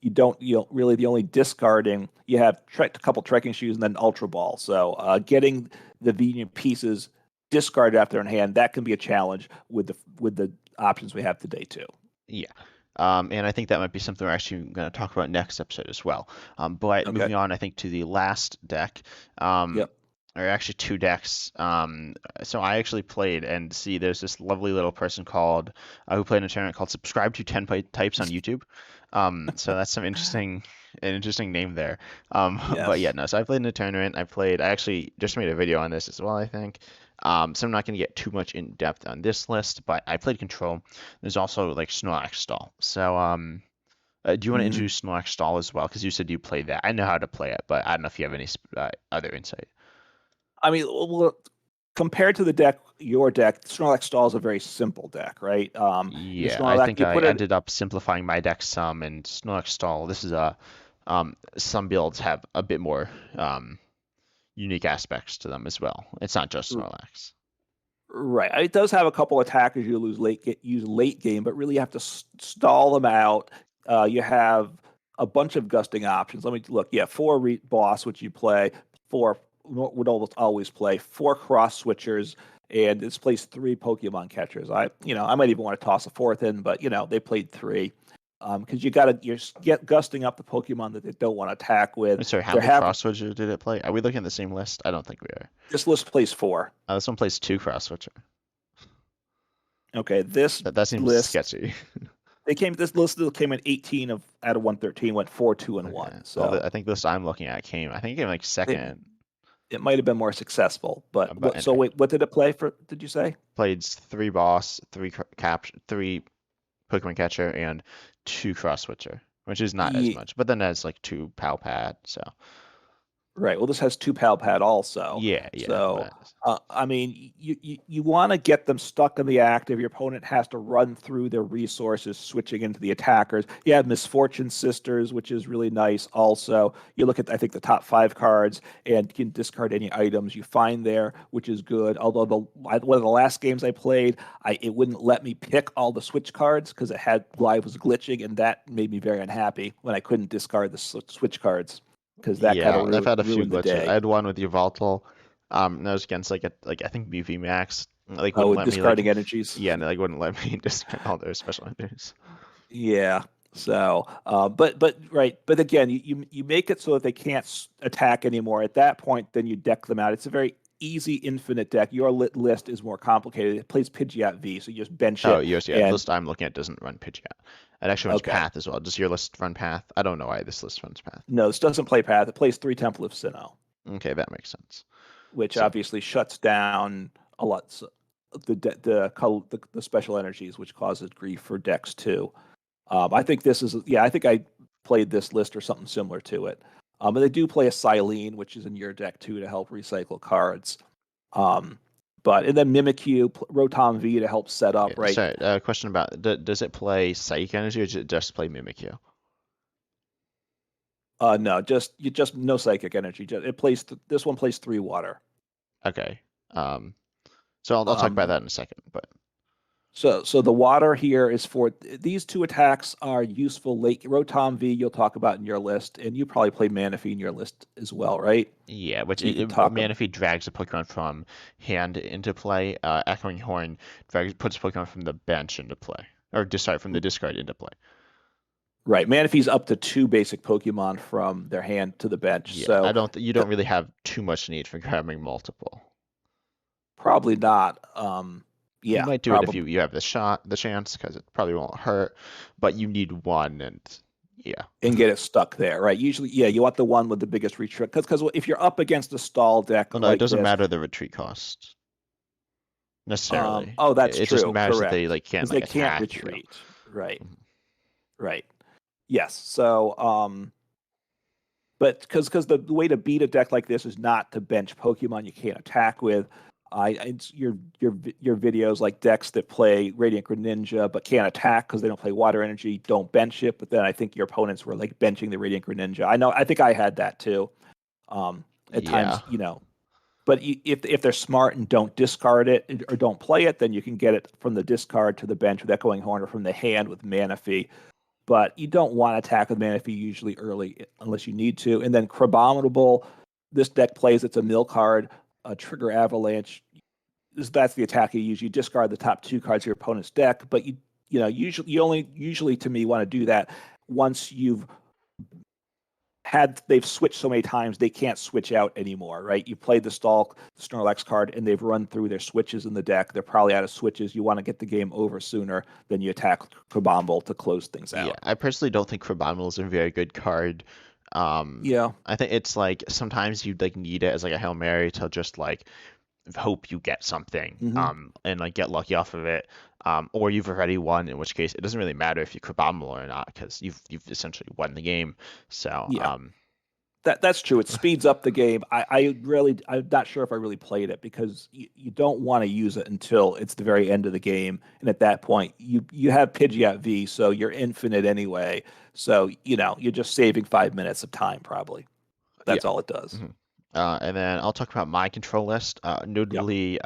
[SPEAKER 1] you don't really the only discarding you have a couple trekking shoes and then Ultra Ball. So getting the Venient pieces discarded after in hand that can be a challenge with the options we have today too.
[SPEAKER 2] Yeah. And I think that might be something we're actually going to talk about next episode as well. But
[SPEAKER 1] Okay.
[SPEAKER 2] moving on, I think to the last deck, um,
[SPEAKER 1] Yep.
[SPEAKER 2] or actually two decks. So I actually played, and see, there's this lovely little person called who played in a tournament called Subscribe to 10 Types on YouTube. So that's an interesting name there. But yeah,
[SPEAKER 1] Yes.
[SPEAKER 2] no. So I played in a tournament. I actually just made a video on this as well, I think. So I'm not going to get too much in depth on this list, but I played Control. There's also like Snorlax Stall. So do you want to
[SPEAKER 1] Mm.
[SPEAKER 2] introduce Snorlax Stall as well? Because you said you played that. I know how to play it, but I don't know if you have any other insight.
[SPEAKER 1] I mean, well, compared to your deck, Snorlax Stall is a very simple deck, right? Your
[SPEAKER 2] Yeah, I
[SPEAKER 1] Snorlax,
[SPEAKER 2] think
[SPEAKER 1] you
[SPEAKER 2] I
[SPEAKER 1] put it
[SPEAKER 2] ended up simplifying my deck some, and Snorlax Stall. This is some builds have a bit more unique aspects to them as well. It's not just Snorlax.
[SPEAKER 1] right. It does have a couple attackers you use late game, but really you have to stall them out. You have a bunch of gusting options. Let me look. Yeah, four boss, which you play. Four would almost always play. Four cross switchers, and this plays three Pokemon catchers. I might even want to toss a fourth in, but they played three. Because you're get gusting up the Pokemon that they don't want to attack with.
[SPEAKER 2] I'm sorry, how
[SPEAKER 1] There
[SPEAKER 2] many
[SPEAKER 1] have
[SPEAKER 2] cross switchers did it play? Are we looking at the same list? I don't think we are.
[SPEAKER 1] This list plays four.
[SPEAKER 2] This one plays two cross switcher.
[SPEAKER 1] Okay, this
[SPEAKER 2] That seems
[SPEAKER 1] list
[SPEAKER 2] sketchy.
[SPEAKER 1] this list came in 18 out of 113, went 4, 2, and
[SPEAKER 2] Okay.
[SPEAKER 1] 1.
[SPEAKER 2] Well,
[SPEAKER 1] So
[SPEAKER 2] I think this I'm looking at I think it came like
[SPEAKER 1] it
[SPEAKER 2] second.
[SPEAKER 1] it might have been more successful. But
[SPEAKER 2] But
[SPEAKER 1] so
[SPEAKER 2] anyway,
[SPEAKER 1] wait, what did it play for? Did you say?
[SPEAKER 2] played three boss, three Pokemon catcher, and two cross switcher, which is not as
[SPEAKER 1] Ye-
[SPEAKER 2] much. But then there's like two pal pad. So
[SPEAKER 1] Right. Well, this has two pal pad also.
[SPEAKER 2] yeah.
[SPEAKER 1] So,
[SPEAKER 2] But
[SPEAKER 1] I mean, you want to get them stuck in the active. Your opponent has to run through their resources, switching into the attackers. You have Misfortune Sisters, which is really nice. Also, you look at I think the top 5 cards and can discard any items you find there, which is good. Although one of the last games I played, it wouldn't let me pick all the switch cards because it had live was glitching, and that made me very unhappy when I couldn't discard the switch cards because that kind of
[SPEAKER 2] yeah, I've had a few
[SPEAKER 1] ruined the
[SPEAKER 2] glitches. I
[SPEAKER 1] day.
[SPEAKER 2] had one with Yveltal. And that was against like I think BV Max. Like
[SPEAKER 1] Oh,
[SPEAKER 2] wouldn't
[SPEAKER 1] with
[SPEAKER 2] let me like
[SPEAKER 1] discarding energies.
[SPEAKER 2] yeah, and like wouldn't let me discard all their special items.
[SPEAKER 1] Yeah. So, but right, but again, you make it so that they can't attack anymore. At that point, then you deck them out. It's a very easy infinite deck. Your list is more complicated. It plays Pidgeot V, so you just bench
[SPEAKER 2] Oh,
[SPEAKER 1] it
[SPEAKER 2] yours, yeah. The
[SPEAKER 1] and
[SPEAKER 2] list I'm looking at doesn't run Pidgeot. It actually runs
[SPEAKER 1] okay.
[SPEAKER 2] Path as well. Does your list run Path? I don't know why this list runs Path.
[SPEAKER 1] No, this doesn't play Path. It plays three Temple of Sinnoh.
[SPEAKER 2] Okay, that makes sense.
[SPEAKER 1] which
[SPEAKER 2] So
[SPEAKER 1] obviously shuts down a lot the special energies, which causes grief for decks too. I think this is yeah. I think I played this list or something similar to it. And they do play a Silene, which is in your deck too to help recycle cards. Um, but and then Mimikyu, Rotom V to help set
[SPEAKER 2] yeah,
[SPEAKER 1] up right.
[SPEAKER 2] sorry, question about does it play Psychic Energy or does it just play Mimikyu?
[SPEAKER 1] No, just no psychic energy. It plays this one plays 3 water.
[SPEAKER 2] Okay. So I'll talk about
[SPEAKER 1] Um,
[SPEAKER 2] that in a second, but
[SPEAKER 1] so the water here is for these 2 attacks are useful late. Rotom V you'll talk about in your list, and you probably played Manaphy in your list as well, right?
[SPEAKER 2] yeah, which
[SPEAKER 1] So you can talk about
[SPEAKER 2] Manaphy drags a Pokemon from hand into play. Echoing Horn puts Pokemon from the bench into play, or sorry, from the discard into play.
[SPEAKER 1] right. Manaphy's up to 2 basic Pokemon from their hand to the bench,
[SPEAKER 2] Yeah,
[SPEAKER 1] so
[SPEAKER 2] you don't really have too much need for grabbing multiple.
[SPEAKER 1] probably not.
[SPEAKER 2] You
[SPEAKER 1] Yeah,
[SPEAKER 2] might do it if
[SPEAKER 1] probably
[SPEAKER 2] you have the chance, because it probably won't hurt, but you need one, and yeah.
[SPEAKER 1] and get it stuck there, right? Usually, yeah, you want the one with the biggest retreat because if you're up against a stall deck
[SPEAKER 2] Well, no, it
[SPEAKER 1] like
[SPEAKER 2] doesn't
[SPEAKER 1] this,
[SPEAKER 2] matter the retreat cost necessarily.
[SPEAKER 1] oh, that's
[SPEAKER 2] It just
[SPEAKER 1] true,
[SPEAKER 2] matters that they
[SPEAKER 1] correct,
[SPEAKER 2] like can't
[SPEAKER 1] because
[SPEAKER 2] like
[SPEAKER 1] they can't
[SPEAKER 2] attack you.
[SPEAKER 1] retreat, right?
[SPEAKER 2] Mhm.
[SPEAKER 1] Right. Yes. So, but because the way to beat a deck like this is not to bench Pokemon you can't attack with. It's your videos like decks that play Radiant Greninja but can't attack because they don't play Water Energy don't bench it. But then I think your opponents were like benching the Radiant Greninja. I know. I think I had that too. At
[SPEAKER 2] Yeah.
[SPEAKER 1] times, but if they're smart and don't discard it or don't play it, then you can get it from the discard to the bench with Echoing Horn or from the hand with Manaphy. But you don't want to attack with Manaphy usually early unless you need to. And then Crabominable, this deck plays it's a mill card, a Trigger Avalanche. That's the attack you use. You discard the top 2 cards of your opponent's deck, but usually to me want to do that once they've switched so many times they can't switch out anymore, right? You played the Snorlax card, and they've run through their switches in the deck. They're probably out of switches. You want to get the game over sooner than you attack Kabomble to close things
[SPEAKER 2] Yeah,
[SPEAKER 1] out.
[SPEAKER 2] I personally don't think Crabominal is a very good card.
[SPEAKER 1] Yeah.
[SPEAKER 2] I think it's like sometimes you like need it as like a Hail Mary to just like hope you get something,
[SPEAKER 1] Hmm.
[SPEAKER 2] and like get lucky off of it. Or you've already won, in which case it doesn't really matter if you Crabominal or not, because you've essentially won the game. So,
[SPEAKER 1] Yeah. That's true. It speeds up the game. I'm not sure if I really played it because you don't want to use it until it's the very end of the game, and at that point you have Pidgeot V, so you're infinite anyway. So you're just saving 5 minutes of time probably.
[SPEAKER 2] yeah.
[SPEAKER 1] That's all it does.
[SPEAKER 2] Mhm. And then I'll talk about my control list.
[SPEAKER 1] Yep.
[SPEAKER 2] Notably,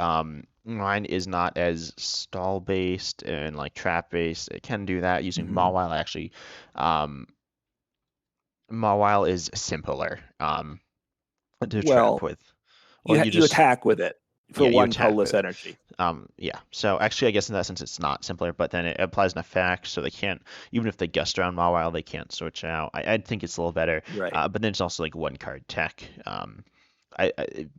[SPEAKER 2] mine is not as stall based and like trap based. It can do that using
[SPEAKER 1] Hmm.
[SPEAKER 2] Mawile actually. Um, Mawile is simpler to trap
[SPEAKER 1] Well,
[SPEAKER 2] with. Well,
[SPEAKER 1] you attack with it for
[SPEAKER 2] yeah, you
[SPEAKER 1] one
[SPEAKER 2] attack
[SPEAKER 1] colorless
[SPEAKER 2] with.
[SPEAKER 1] energy.
[SPEAKER 2] Yeah. So actually, I guess in that sense, it's not simpler, but then it applies an effect, so they can't, even if they gust around Mawile, they can't switch out. I think it's a little better.
[SPEAKER 1] Right.
[SPEAKER 2] But then it's also like one card tech.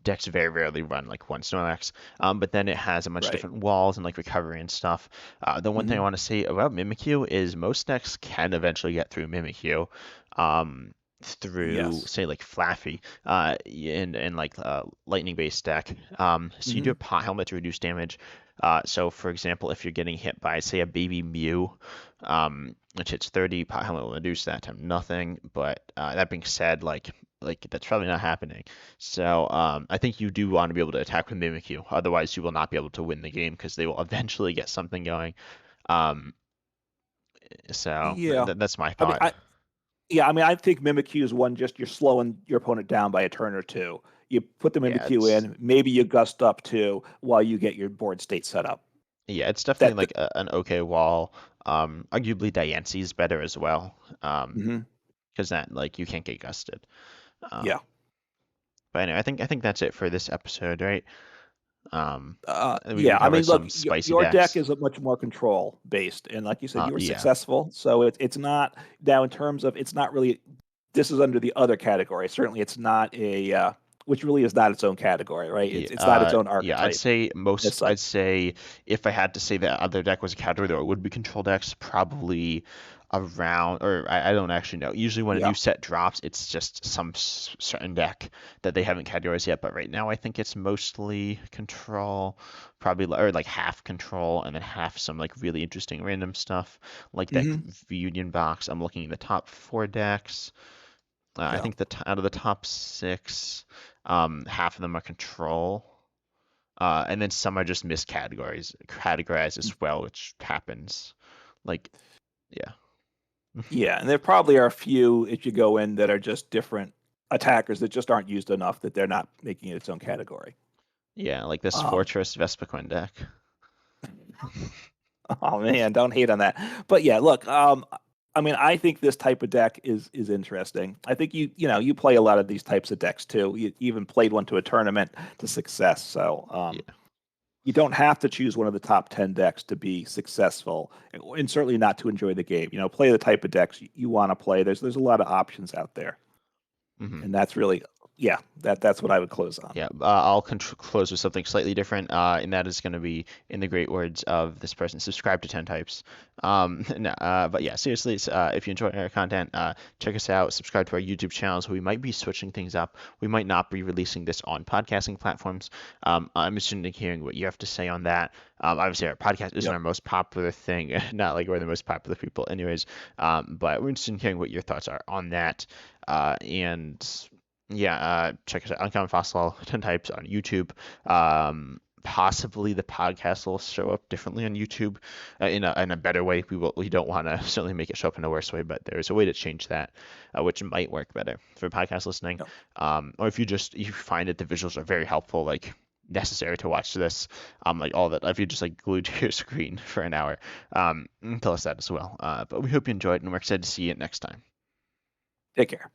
[SPEAKER 2] Decks very rarely run like one Snorlax, but then it has a bunch of
[SPEAKER 1] Right.
[SPEAKER 2] different walls and like recovery and stuff. The one thing I
[SPEAKER 1] Hmm.
[SPEAKER 2] want to say about Mimikyu is most decks can eventually get through Mimikyu, through
[SPEAKER 1] Yes.
[SPEAKER 2] say like Flaffy, in like lightning based deck. So you do
[SPEAKER 1] Hmm.
[SPEAKER 2] a pot helmet to reduce damage. So for example, if you're getting hit by say a baby Mew, which hits 30, pot helmet will reduce that to nothing. But that being said, like that's probably not happening. So I think you do want to be able to attack with Mimikyu. Otherwise, you will not be able to win the game because they will eventually get something going. Um, so
[SPEAKER 1] Yeah.
[SPEAKER 2] that's my
[SPEAKER 1] I mean,
[SPEAKER 2] thought.
[SPEAKER 1] I Yeah, I mean, I think Mimikyu is one just you're slowing your opponent down by a turn or two. You put the
[SPEAKER 2] Yeah,
[SPEAKER 1] Mimikyu in, maybe you gust up too while you get your board state set up.
[SPEAKER 2] it's definitely
[SPEAKER 1] That,
[SPEAKER 2] like an okay wall. Arguably Diancie is better as well.
[SPEAKER 1] mhm,
[SPEAKER 2] Because that like you can't get gusted.
[SPEAKER 1] yeah.
[SPEAKER 2] Um, but anyway, I think that's it for this episode, right? We
[SPEAKER 1] Yeah, I
[SPEAKER 2] covered
[SPEAKER 1] mean, look,
[SPEAKER 2] some spicy
[SPEAKER 1] your deck
[SPEAKER 2] decks.
[SPEAKER 1] is a much more control based, and like you said, you were
[SPEAKER 2] Yeah,
[SPEAKER 1] successful. So it's not now in terms of it's not really. This is under the other category. Certainly, it's not which really is not its own category, right?
[SPEAKER 2] yeah,
[SPEAKER 1] It's not its own
[SPEAKER 2] yeah. I'd
[SPEAKER 1] archetype.
[SPEAKER 2] say
[SPEAKER 1] It's
[SPEAKER 2] most.
[SPEAKER 1] like,
[SPEAKER 2] I'd say if I had to say that other deck was a category, though, it would be control decks. Probably around, or I don't actually know. Usually when a
[SPEAKER 1] Yeah.
[SPEAKER 2] new set drops, it's just some certain deck that they haven't categorized yet. But right now, I think it's mostly control, probably or like half control, and then half some like really interesting random stuff, like that
[SPEAKER 1] Hmm.
[SPEAKER 2] reunion box. I'm looking at the top four decks. I
[SPEAKER 1] Yeah.
[SPEAKER 2] think out of the top six, half of them are control. And then some are just categorized as well, which happens. Like, yeah.
[SPEAKER 1] Yeah, and there probably are a few if you go in that are just different attackers that just aren't used enough that they're not making it its own category.
[SPEAKER 2] Yeah, like this
[SPEAKER 1] Um,
[SPEAKER 2] Fortress Vespiquen deck.
[SPEAKER 1] oh man, don't hate on that. But yeah, look, I mean, I think this type of deck is interesting. I think you play a lot of these types of decks too. You even played one to a tournament to success. So
[SPEAKER 2] Yeah.
[SPEAKER 1] you don't have to choose one of the top 10 decks to be successful, and certainly not to enjoy the game. Play the type of decks you want to play. There's a lot of options out there,
[SPEAKER 2] Hmm.
[SPEAKER 1] and that's really, yeah, that's what I would close on.
[SPEAKER 2] Yeah, I'll close with something slightly different, and that is going to be, in the great words of this person, subscribe to 10 types. No, but yeah, seriously, if you enjoy our content, check us out, subscribe to our YouTube channels. We might be switching things up. We might not be releasing this on podcasting platforms. I'm interested in hearing what you have to say on that. Obviously, our podcast isn't
[SPEAKER 1] Yep.
[SPEAKER 2] our most popular thing, not like we're the most popular people, anyways. But we're interested in hearing what your thoughts are on that. And yeah, check us out. Uncommon Fossil 10 Types on YouTube. Possibly the podcast will show up differently on YouTube in a better way. We don't want to certainly make it show up in a worse way, but there's a way to change that, which might work better for podcast listening.
[SPEAKER 1] Yep.
[SPEAKER 2] Or if you find that the visuals are very helpful, like necessary to watch this, like all that, if you just like glued to your screen for an hour, tell us that as well. But we hope you enjoyed, and we're excited to see you next time.
[SPEAKER 1] Take care.